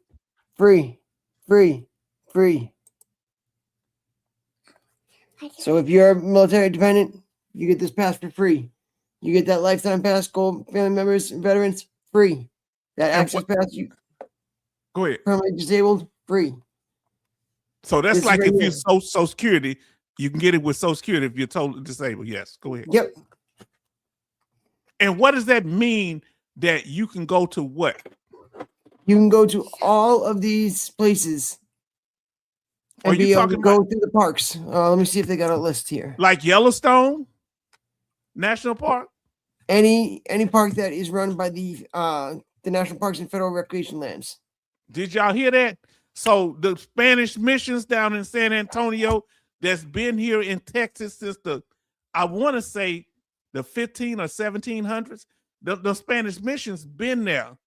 So if you're military dependent, you get this pass for free. You get that lifetime pass, gold family members and veterans, free. That And access pass, you Go ahead. permanently disabled, free. So that's This like right if here. you're Social Security, you can get it with Social Security if you're totally disabled. Yes, go ahead. Yep. And what does that mean that you can go to what? You can go to all of these places Are and you be able to talking go about through the parks. Let me see if they got a list here. like Yellowstone National Park? Any park that is run by the National Parks and Federal Recreation Lands. Did y'all hear that? So the Spanish missions down in San Antonio that's been here in Texas since I want to say the 15 or 1700s. The Spanish missions been there.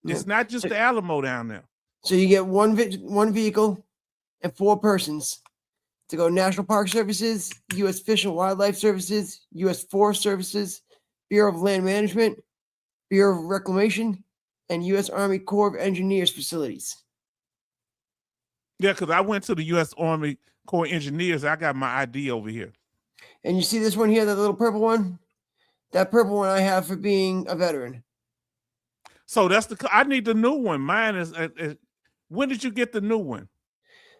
It's not just the Alamo down there. So you get one vehicle and 4 persons to go National Park Services, U.S. Fish and Wildlife Services, U.S. Forest Services, Bureau of Land Management, Bureau of Reclamation, and U.S. Army Corps of Engineers facilities. Yeah, because I went to the U.S. Army Corps of Engineers. I got my ID over here. And you see this one here, that little purple one? That purple one I have for being a veteran. So I need the new one. Mine is, when did you get the new one?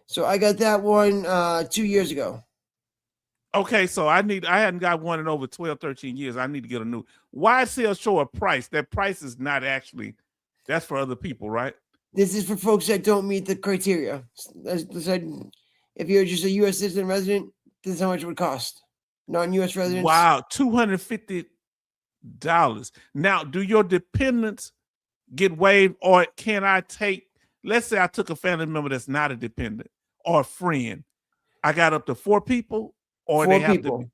So I got that one 2 years ago. Okay, so I hadn't got one in over 12, 13 years. I need to get a new. Why sales show a price? That price is not actually, that's for other people, right? This is for folks that don't meet the criteria. As I said, if you're just a U.S. citizen resident, this is how much it would cost. Non-U.S. residents. Wow, $250. Now, do your dependents get waived, or can I take, let's say I took a family member that's not a dependent or a friend. I got up to 4 people, or 4 they have people. to be.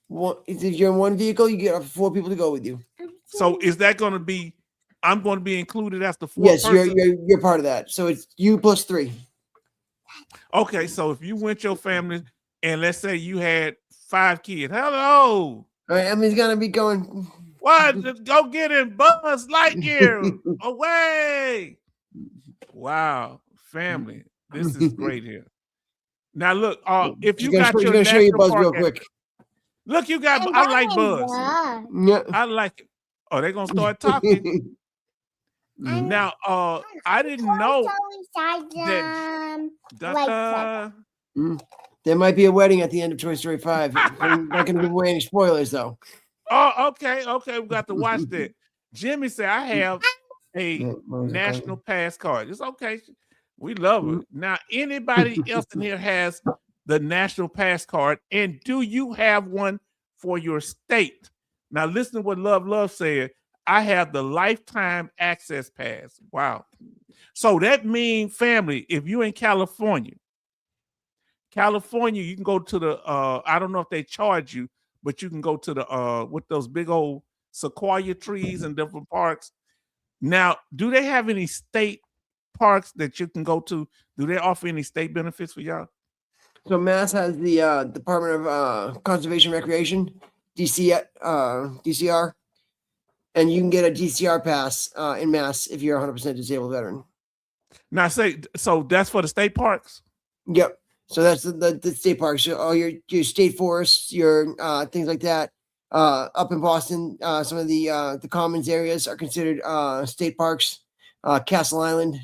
Well, if you're in one vehicle, you get up to 4 people to go with you. So is that going to be, I'm going to be included as the 4th Yes, person? you're part of that. So it's you plus 3. Okay, so if you went your family and let's say you had 5 kids, hello. All right, Emily's gonna be going. What? Go get him, Buzz Lightyear away. Wow, family, this is great here. Now look, if you got your gonna show you national Buzz park real quick. look, you got. I like Buzz. Yeah. I like it. Oh, they're gonna start talking. Now, I didn't know that. There might be a wedding at the end of Toy Story 5. I'm not going to give away any spoilers, though. Oh, okay, we got to watch that. Jimmy said, I have a national pass card. It's okay. We love it. Now, anybody else in here has the national pass card, and do you have one for your state? Now, listen to what Love said. I have the lifetime access pass. Wow. So that means, family, if you're in California, you can go to the, I don't know if they charge you, but you can go to the, with those big old sequoia trees and different parks. Now, do they have any state parks that you can go to? Do they offer any state benefits for y'all? So Mass has the Department of Conservation and Recreation, DCR, and you can get a DCR pass in Mass if you're 100% disabled veteran. Now, so that's for the state parks? Yep. So that's the state parks. So all your state forests, your things like that. Up in Boston, some of the commons areas are considered state parks. Castle Island,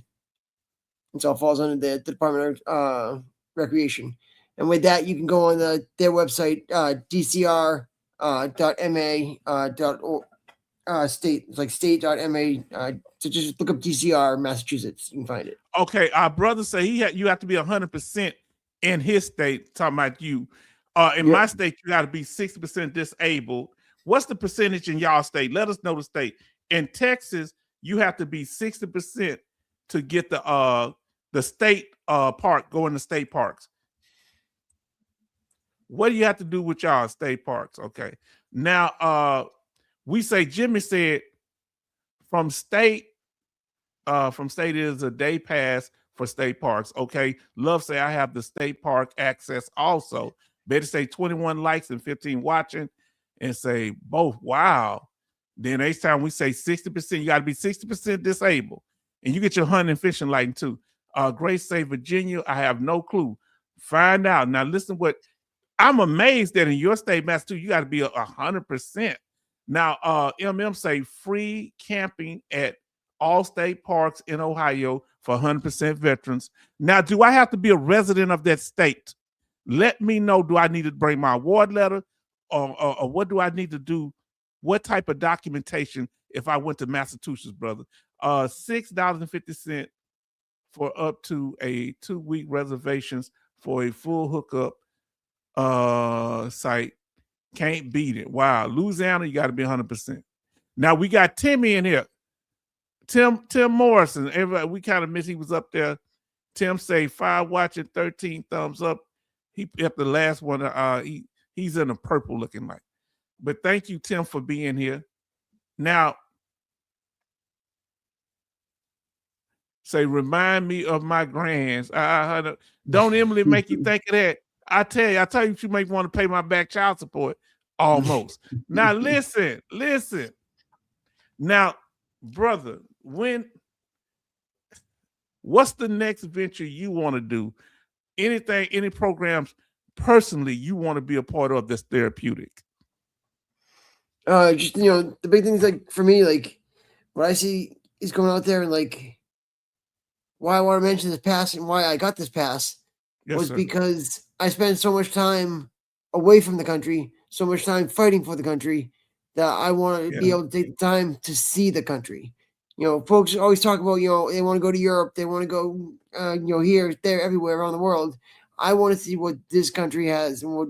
it all falls under the Department of Recreation. And with that, you can go on their website, dcr.ma.org. State, it's like state.ma. So just look up DCR Massachusetts. You can find it. Okay, our brother say you have to be 100% in his state. Talking about you, in my state, you got to be 60% disabled. What's the percentage in y'all state? Let us know the state. In Texas, you have to be 60% to get the state park, go in the state parks. What do you have to do with y'all state parks? Okay, now we say Jimmy said from state is a day pass for state parks. Okay, Love say I have the state park access also. Better say 21 likes and 15 watching, and say both. Wow. Then next time we say 60%, you got to be 60% disabled, and you get your hunting and fishing license too. Grace say Virginia, I have no clue. Find out. Now listen, what I'm amazed that in your state, Massachusetts, you got to be 100%. Now, MM say free camping at all state parks in Ohio for 100% veterans. Now, do I have to be a resident of that state? Let me know. Do I need to bring my award letter, or what do I need to do? What type of documentation if I went to Massachusetts, brother? $6.50 for up to a 2-week reservations for a full hookup site. Can't beat it. Wow. Louisiana, you got to be 100%. Now we got Timmy in here. Tim Morrison. Everybody, we kind of miss. He was up there. Tim say 5 watching, 13 thumbs up. He up the last one. He's in a purple looking like. But thank you, Tim, for being here. Now, say remind me of my grands. Don't Emily make you think of that? I tell you, she make want to pay my back child support almost. Now listen. Now, brother, what's the next venture you want to do? Anything, any programs personally you want to be a part of that's therapeutic? Just the big things, like for me, like what I see is going out there, and like why I want to mention this pass and why I got this pass was because I spent so much time away from the country, so much time fighting for the country, that I want to be able to take the time to see the country. Folks always talk about, they want to go to Europe, they want to go, here, there, everywhere around the world. I want to see what this country has, and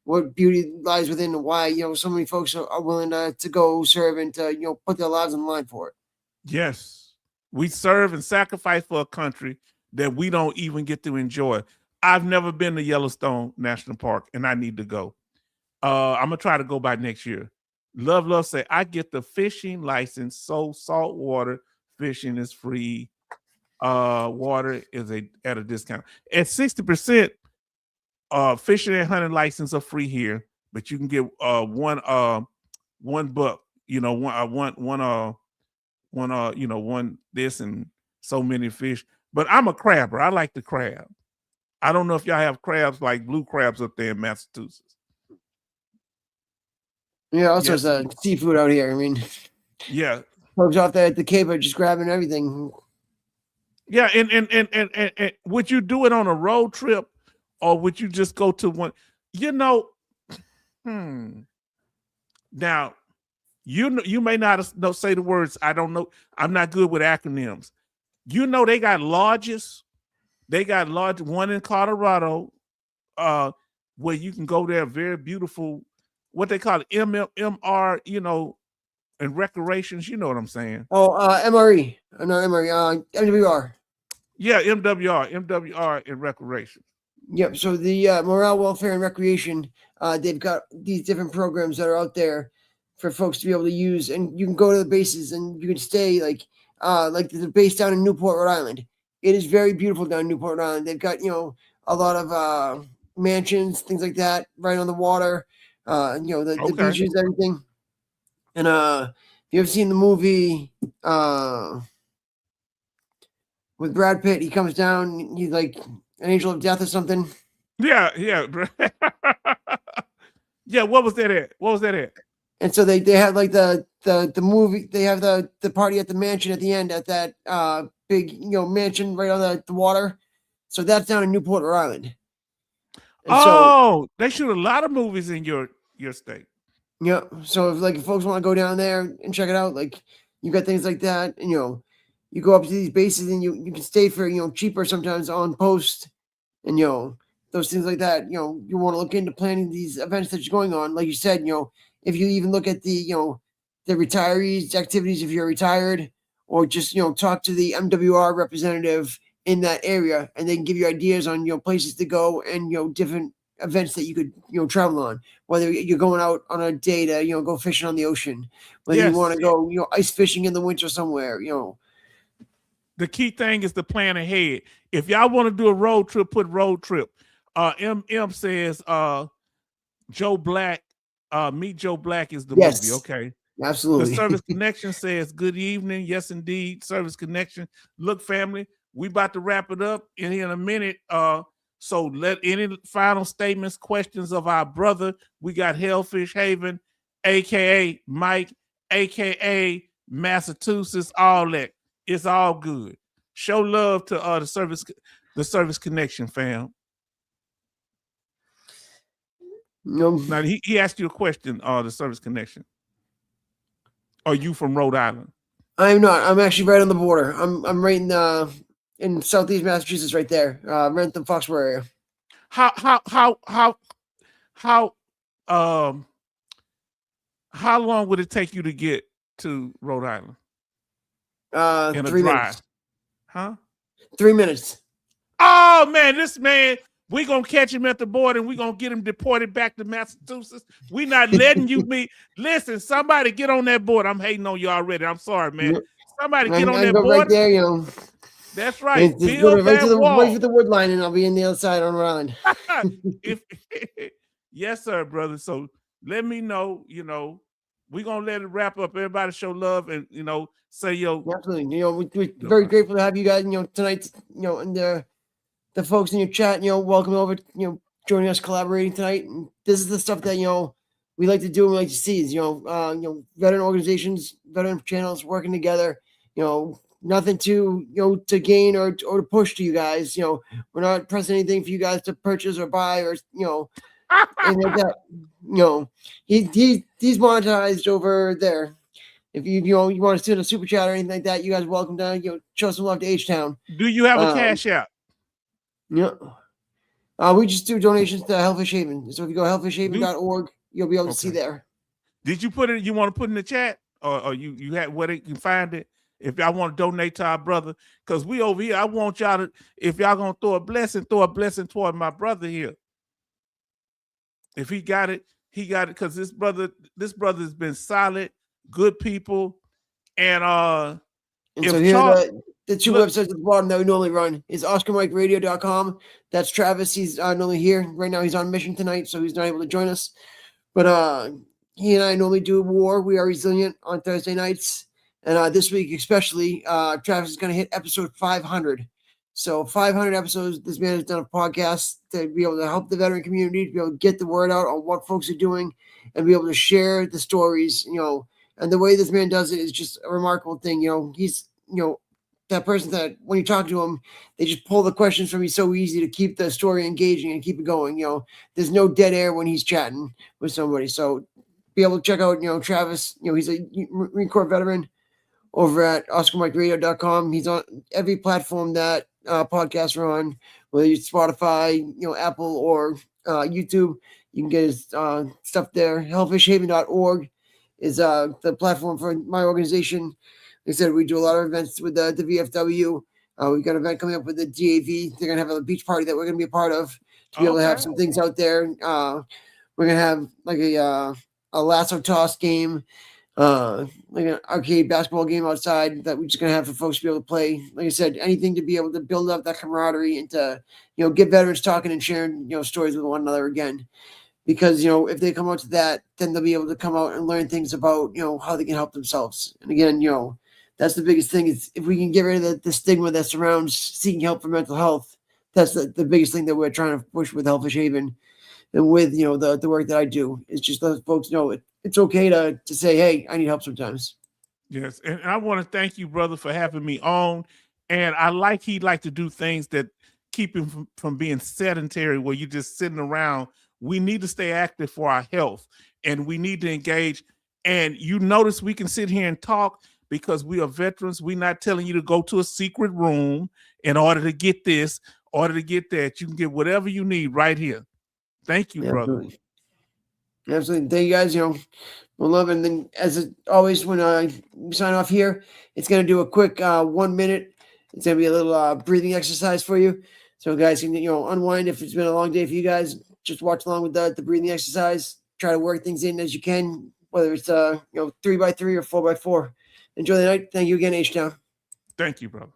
what beauty lies within, and why, so many folks are willing to go serve and to, put their lives on the line for it. Yes. We serve and sacrifice for a country that we don't even get to enjoy. I've never been to Yellowstone National Park, and I need to go. I'm going to try to go by next year. Love say, I get the fishing license, so saltwater fishing is free. Water is at a discount. At 60%, fishing and hunting license are free here, but you can get one buck, one this and so many fish. But I'm a crabber. I like the crab. I don't know if y'all have crabs like blue crabs up there in Massachusetts. Yeah, also there's seafood out here. I mean, yeah, folks out there at the Cape are just grabbing everything. Yeah, and would you do it on a road trip, or would you just go to one? Now, you may not say the words. I don't know. I'm not good with acronyms. They got lodges. They got lodge one in Colorado, where you can go there. Very beautiful. What they call it, MR, and recreations. You know what I'm saying? Oh, MRE. No, MRE. MWR. Yeah, MWR and recreation. Yep. So the Morale, Welfare, and Recreation, they've got these different programs that are out there for folks to be able to use, and you can go to the bases and you can stay like the base down in Newport, Rhode Island. It is very beautiful down in Newport, Rhode Island. They've got a lot of mansions, things like that, right on the water. The beaches, everything. And if you ever seen the movie with Brad Pitt, he comes down, he's like an angel of death or something. Yeah. Yeah. What was that at? And so they had like the movie. They have the party at the mansion at the end at that big mansion right on the water. So that's down in Newport, Rhode Island. And they shoot a lot of movies in your state. Yeah. So if folks want to go down there and check it out, like you got things like that, and you go up to these bases and you can stay for cheaper sometimes on post, and those things like that. You want to look into planning these events that you're going on. Like you said, if you even look at the the retirees activities if you're retired, or just talk to the MWR representative in that area, and they can give you ideas on places to go and different events that you could travel on, whether you're going out on a day to go fishing on the ocean, whether you want to go ice fishing in the winter somewhere. The key thing is to plan ahead. If y'all want to do a road trip, put road trip. M says Joe Black, Meet Joe Black is the movie. Okay. Absolutely. The Service Connection says, good evening. Yes, indeed. Service Connection. Look, family, we about to wrap it up in a minute. So let any final statements, questions of our brother. We got Hellfish Haven, aka Mike, aka Massachusetts, all that. It's all good. Show love to the Service Connection fam. No. Now he asked you a question, the Service Connection. Are you from Rhode Island? I'm not. I'm actually right on the border. I'm right in southeast Massachusetts, right there, Rentham, Foxborough area. How long would it take you to get to Rhode Island? In 3 drive? minutes. Huh? 3 minutes. Oh man, this man. We're going to catch him at the border and we're going to get him deported back to Massachusetts. We're not letting you be. Listen, somebody get on that board. I'm hating on you already. I'm sorry, man. Somebody get on that board. Right there, That's right. Just go right to the wood line and I'll be in the other side on Rhode Island. Yes, sir, brother. So let me know, we're going to let it wrap up. Everybody show love and, say yo. Absolutely. We're very grateful to have you guys, tonight, and the folks in your chat, welcome over, joining us, collaborating tonight. And this is the stuff that, we like to do and we like to see is, veteran organizations, veteran channels working together, nothing to, to gain or to push to you guys. We're not pressing anything for you guys to purchase or buy or, anything like that. He's monetized over there. If you want to send a super chat or anything like that, you guys are welcome to, show some love to H-Town. Do you have a cash app? Yeah. We just do donations to Hellfish Haven. So if you go hellfishhaven.org, you'll be able to see there. Did you put it? You want to put in the chat, or you had where they can find it? If y'all want to donate to our brother, because we over here, I want y'all to. If y'all gonna throw a blessing toward my brother here. If he got it, he got it. Because this brother's been solid, good people, and so here the two websites at the bottom that we normally run is OscarMikeRadio.com. That's Travis. He's normally here. Right now he's on mission tonight, so he's not able to join us. But he and I normally do W.A.R. We Are Resilient on Thursday nights. And this week especially, Travis is going to hit episode 500. So 500 episodes, this man has done a podcast to be able to help the veteran community, to be able to get the word out on what folks are doing and be able to share the stories, and the way this man does it is just a remarkable thing. He's, that person that when you talk to him, they just pull the questions from you so easy to keep the story engaging and keep it going. There's no dead air when he's chatting with somebody. So be able to check out, Travis, he's a Marine Corps veteran over at OscarMikeRadio.com. He's on every platform that podcasts are on, whether it's Spotify, Apple or YouTube. You can get his stuff there. Hellfishhaven.org is the platform for my organization. Like I said, we do a lot of events with the VFW. We've got an event coming up with the DAV. They're going to have a beach party that we're going to be a part of to be able to have some things out there. We're going to have like a lasso toss game, like an arcade basketball game outside that we're just going to have for folks to be able to play. Like I said, anything to be able to build up that camaraderie and to, get veterans talking and sharing, stories with one another again. Because, if they come out to that, then they'll be able to come out and learn things about, how they can help themselves. And again, that's the biggest thing is if we can get rid of the stigma that surrounds seeking help for mental health, that's the biggest thing that we're trying to push with Hellfish Haven and with, you know, the work that I do. It's just let folks know it's okay to say, hey, I need help sometimes. Yes, and I want to thank you, brother, for having me on. And I like he'd like to do things that keep him from being sedentary, where you're just sitting around. We need to stay active for our health, and we need to engage. And you notice we can sit here and talk because we are veterans. We're not telling you to go to a secret room in order to get this, order to get that. You can get whatever you need right here. Thank you, brother. Absolutely. Absolutely. Thank you guys. You know, we'll love it. And then, as always, when I sign off here, it's going to do a quick 1 minute. It's going to be a little breathing exercise for you. So, guys can, you know, unwind if it's been a long day for you guys. Just watch along with the breathing exercise. Try to work things in as you can, whether it's, you know, 3x3 or 4x4. Enjoy the night. Thank you again, H-Town. Thank you, brother.